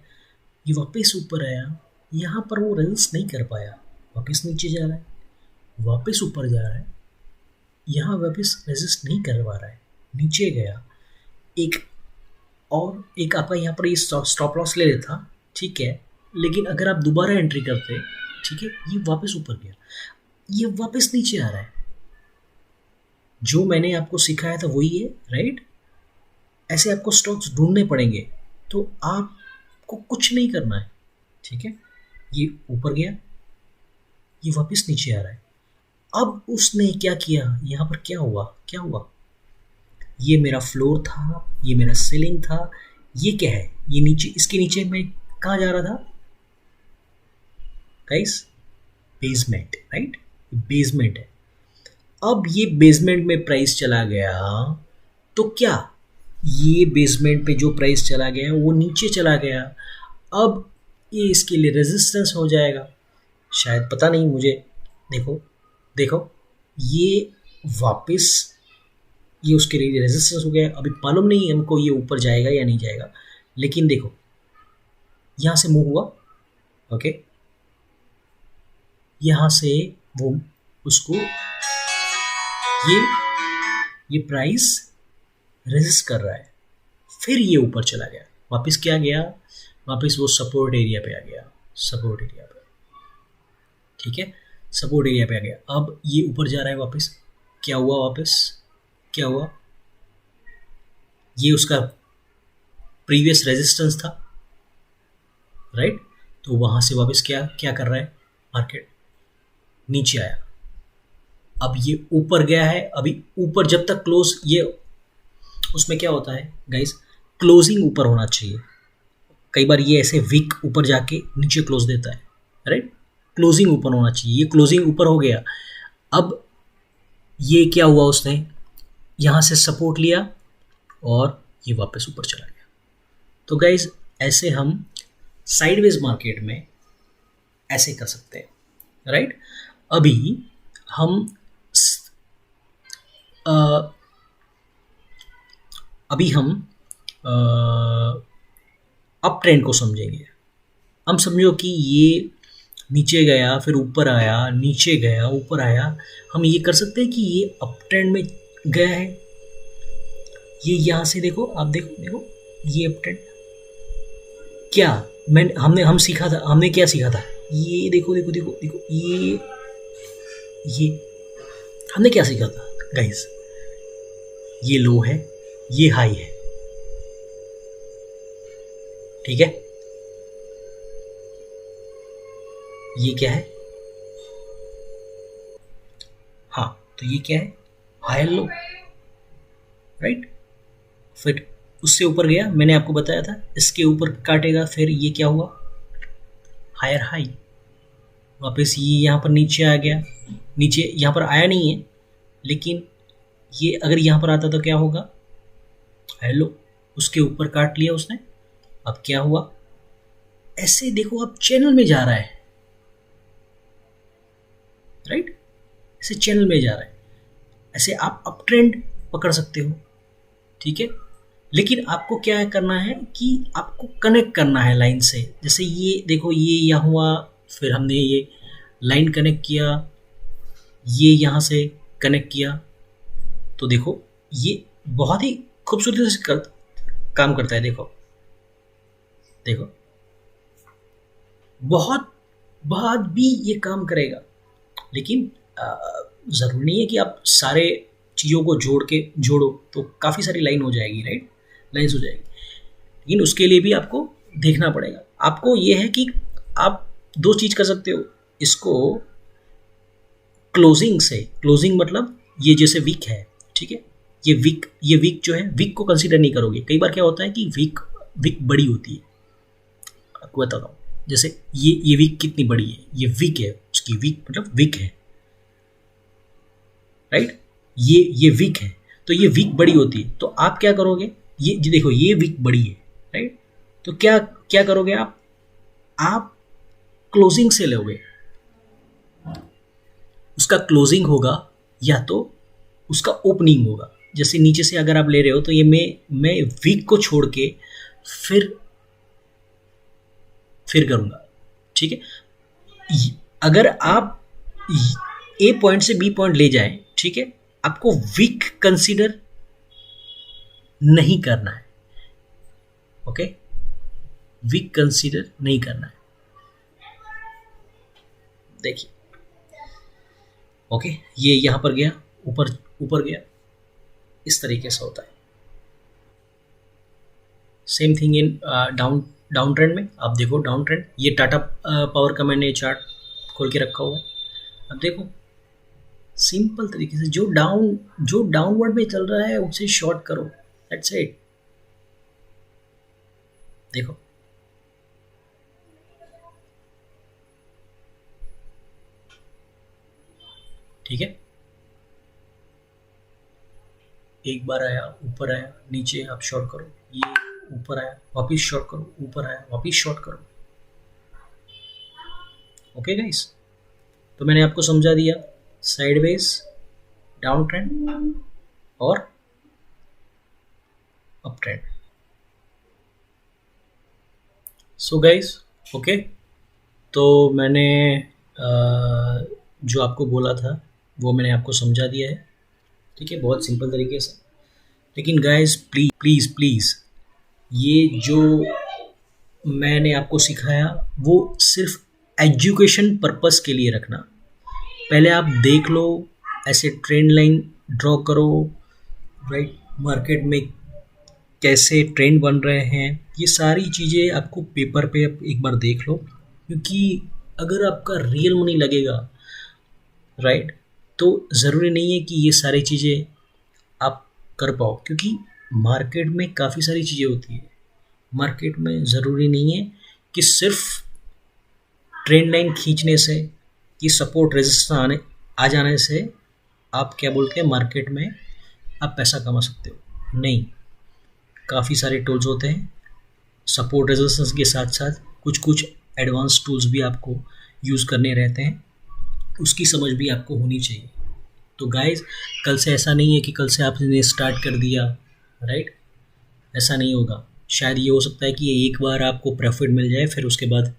ये वापस ऊपर आया, यहाँ पर वो रेजिस्ट नहीं कर पाया, वापस नीचे जा रहा है, वापस ऊपर जा रहा है, यहाँ वापस रेजिस्ट नहीं कर पा रहा है, नीचे गया, एक आपका यहाँ पर ये स्टॉप लॉस ले लेता, ठीक है, लेकिन अगर आप दोबारा एंट्री करते, ठीक है, ये वापस ऊपर गया, ये वापस नीचे आ रहा है। जो मैंने आपको सिखाया था वही है, राइट। ऐसे आपको स्टॉक्स ढूंढने पड़ेंगे, तो आपको कुछ नहीं करना है, ठीक है। ये ऊपर गया, ये वापस नीचे आ रहा है। अब उसने क्या किया, यहाँ पर क्या हुआ, ये मेरा फ्लोर था, ये मेरा सीलिंग था, ये क्या है, ये नीचे, इसके नीचे मैं कहाँ जा रहा था गाइस, बेसमेंट, राइट, बेसमेंट है। अब ये बेसमेंट में प्राइस चला गया, तो क्या ये बेसमेंट पे जो प्राइस चला गया वो नीचे चला गया, अब ये इसके लिए रेजिस्टेंस हो जाएगा शायद, पता नहीं मुझे। देखो ये वापस, ये उसके लिए रेजिस्टेंस हो गया। अभी मालूम नहीं हमको ये ऊपर जाएगा या नहीं जाएगा, लेकिन देखो यहाँ से मूव हुआ, ओके, यहाँ से वो उसको ये प्राइस रेजिस्ट कर रहा है, फिर ये ऊपर चला गया, वापस क्या गया, वापस वो सपोर्ट एरिया पे आ गया, सपोर्ट एरिया पे, ठीक है, सपोर्ट एरिया पे आ गया। अब ये ऊपर जा रहा है वापस, क्या हुआ, वापस क्या हुआ, ये उसका प्रीवियस रेजिस्टेंस था, राइट। तो वहाँ से वापस क्या क्या कर रहा है मार्केट, नीचे आया। अब ये ऊपर गया है, अभी ऊपर जब तक क्लोज, ये उसमें क्या होता है गाइस, क्लोजिंग ऊपर होना चाहिए। कई बार ये ऐसे वीक ऊपर जाके नीचे क्लोज देता है, राइट। क्लोजिंग ऊपर होना चाहिए, ये क्लोजिंग ऊपर हो गया। अब ये क्या हुआ, उसने यहाँ से सपोर्ट लिया और ये वापस ऊपर चला गया। तो गाइज ऐसे हम साइडवेज मार्केट में ऐसे कर सकते हैं, राइट। अभी हम अप ट्रेंड को समझेंगे। हम समझो कि ये नीचे गया, फिर ऊपर आया, नीचे गया, ऊपर आया। हम ये कर सकते हैं कि ये अप ट्रेंड में गया है, ये यहाँ से देखो, आप देखो देखो ये अप ट्रेंड, क्या हम सीखा था, हमने क्या सीखा था, ये देखो देखो देखो देखो, ये हमने क्या सीखा था गाइस, ये लो है, ये हाई है, ठीक है। ये क्या है, हाँ, तो ये क्या है, हायर लो, राइट। फिर उससे ऊपर गया, मैंने आपको बताया था इसके ऊपर काटेगा, फिर ये क्या हुआ, हायर हाई। वापस ये यहाँ पर नीचे आ गया, नीचे यहाँ पर आया नहीं है, लेकिन ये अगर यहाँ पर आता तो क्या होगा, हेलो, उसके ऊपर काट लिया उसने। अब क्या हुआ, ऐसे देखो आप चैनल में जा रहा है, राइट, ऐसे चैनल में जा रहा है, ऐसे आप अप ट्रेंड पकड़ सकते हो, ठीक है। लेकिन आपको क्या करना है कि आपको कनेक्ट करना है लाइन से। जैसे ये देखो, ये यहाँ हुआ, फिर हमने ये लाइन कनेक्ट किया, ये यहाँ से कनेक्ट किया, तो देखो ये बहुत ही खूबसूरती से काम करता है। देखो देखो, बहुत बहुत भी ये काम करेगा, लेकिन ज़रूरी नहीं है कि आप सारे चीज़ों को जोड़ो तो काफ़ी सारी लाइन हो जाएगी, राइट, लाइन्स हो जाएगी। लेकिन उसके लिए भी आपको देखना पड़ेगा। आपको ये है कि आप दो चीज़ कर सकते हो, इसको क्लोजिंग से, क्लोजिंग मतलब ये जैसे वीक है, ठीक है, ये वीक जो है, वीक को कंसीडर नहीं करोगे। कई बार क्या होता है कि वीक बड़ी होती है, आपको बताता हूँ। जैसे ये वीक कितनी बड़ी है, ये वीक है, उसकी वीक मतलब वीक है, राइट, ये वीक है, तो ये वीक बड़ी होती है। तो आप क्या करोगे, ये देखो ये वीक बड़ी है, राइट, तो क्या करोगे आप क्लोजिंग से लोगे। उसका क्लोजिंग होगा या तो उसका ओपनिंग होगा। जैसे नीचे से अगर आप ले रहे हो तो ये मैं वीक को छोड़ के फिर करूंगा, ठीक है। अगर आप ए पॉइंट से बी पॉइंट ले जाएं, ठीक है, आपको वीक कंसीडर नहीं करना है, ओके, वीक कंसीडर नहीं करना है। देखिए, ओके, ये यहां पर गया, ऊपर गया, इस तरीके से होता है। Same thing in down trend में। आप देखो डाउन ट्रेंड, ये टाटा पावर का मैंने चार्ट खोल के रखा हुआ है। अब देखो सिंपल तरीके से जो डाउनवर्ड में चल रहा है उसे शॉर्ट करो, दैट्स इट। देखो ठीक है, एक बार आया, ऊपर आया, नीचे आप शॉर्ट करो, ये ऊपर आया, वापिस शॉर्ट करो, ऊपर आया, वापिस शॉर्ट करो। ओके गाइस, तो मैंने आपको समझा दिया साइडवेज, डाउन ट्रेंड और up trend. So guys, okay, तो मैंने जो आपको बोला था वो मैंने आपको समझा दिया है, ठीक है, बहुत सिंपल तरीके से। लेकिन गाइस प्लीज़ प्लीज़ ये जो मैंने आपको सिखाया वो सिर्फ एजुकेशन पर्पस के लिए रखना। पहले आप देख लो, ऐसे ट्रेंड लाइन ड्रॉ करो, राइट, मार्केट में कैसे ट्रेंड बन रहे हैं, ये सारी चीज़ें आपको पेपर पे आप एक बार देख लो, क्योंकि अगर आपका रियल मनी लगेगा, राइट, तो ज़रूरी नहीं है कि ये सारी चीज़ें आप कर पाओ, क्योंकि मार्केट में काफ़ी सारी चीज़ें होती है। मार्केट में ज़रूरी नहीं है कि सिर्फ ट्रेंड लाइन खींचने से, कि सपोर्ट रेजिस्टेंस आ जाने से आप क्या बोलते हैं मार्केट में आप पैसा कमा सकते हो। नहीं, काफ़ी सारे टूल्स होते हैं। सपोर्ट रेजिस्टेंस के साथ साथ कुछ कुछ एडवांस टूल्स भी आपको यूज़ करने रहते हैं, उसकी समझ भी आपको होनी चाहिए। तो गाइस, कल से ऐसा नहीं है कि कल से आपने स्टार्ट कर दिया, राइट, ऐसा नहीं होगा। शायद ये हो सकता है कि एक बार आपको प्रॉफिट मिल जाए, फिर उसके बाद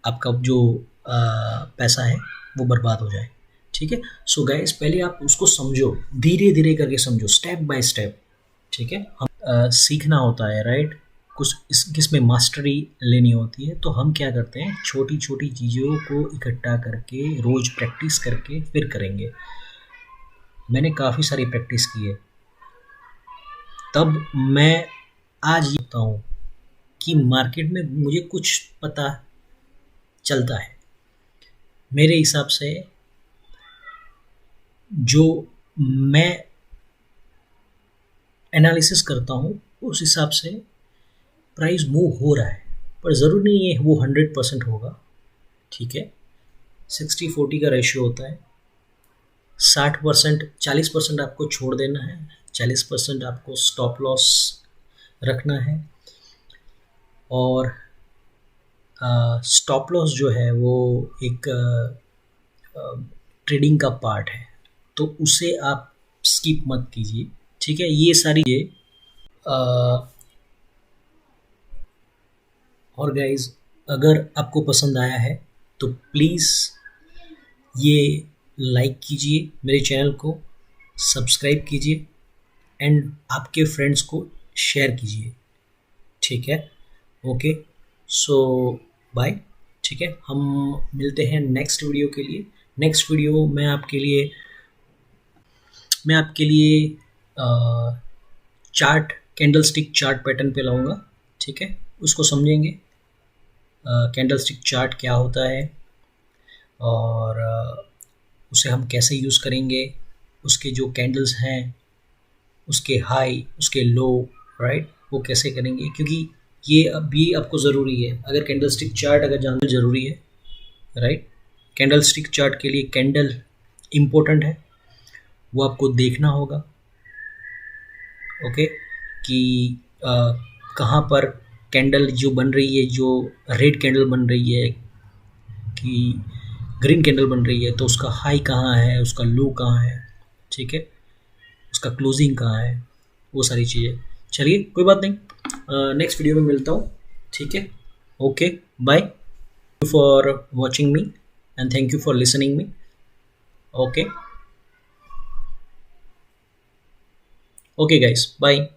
आपका जो पैसा है वो बर्बाद हो जाए। ठीक है, सो गाइस, पहले आप उसको समझो, धीरे धीरे करके समझो, स्टेप बाय स्टेप। ठीक है, हम सीखना होता है, राइट, कुछ किसमें मास्टरी लेनी होती है। तो हम क्या करते हैं, छोटी छोटी चीज़ों को इकट्ठा करके रोज़ प्रैक्टिस करके फिर करेंगे। मैंने काफ़ी सारी प्रैक्टिस की है, तब मैं आज ये कहता हूँ कि मार्केट में मुझे कुछ पता चलता है। मेरे हिसाब से जो मैं एनालिसिस करता हूँ उस हिसाब से प्राइस मूव हो रहा है, पर ज़रूरी नहीं है वो 100% होगा। ठीक है, 60-40 का रेशियो होता है। 40% आपको छोड़ देना है, 40% आपको स्टॉप लॉस रखना है। और स्टॉप लॉस जो है वो एक ट्रेडिंग का पार्ट है, तो उसे आप स्किप मत कीजिए। ठीक है, ये सारी और गाइज, अगर आपको पसंद आया है तो प्लीज़ ये लाइक कीजिए, मेरे चैनल को सब्सक्राइब कीजिए एंड आपके फ्रेंड्स को शेयर कीजिए। ठीक है, ओके, सो बाय। ठीक है, हम मिलते हैं नेक्स्ट वीडियो के लिए। नेक्स्ट वीडियो मैं आपके लिए चार्ट, कैंडलस्टिक चार्ट पैटर्न पे लाऊंगा। ठीक है, उसको समझेंगे, कैंडलस्टिक चार्ट क्या होता है और उसे हम कैसे यूज़ करेंगे, उसके जो कैंडल्स हैं उसके हाई, उसके लो, राइट, वो कैसे करेंगे, क्योंकि ये अभी आपको ज़रूरी है। अगर कैंडलस्टिक चार्ट अगर जानना ज़रूरी है, राइट, कैंडलस्टिक चार्ट के लिए कैंडल इम्पोर्टेंट है, वो आपको देखना होगा। ओके, कि कहाँ पर कैंडल जो बन रही है, जो रेड कैंडल बन रही है कि ग्रीन कैंडल बन रही है, तो उसका हाई कहाँ है, उसका लो कहाँ है, ठीक है, उसका क्लोजिंग कहाँ है, वो सारी चीज़ें। चलिए, कोई बात नहीं, नेक्स्ट वीडियो में मिलता हूँ। ठीक है, okay, bye, for watching me and thank you for listening me. Okay, okay guys, bye.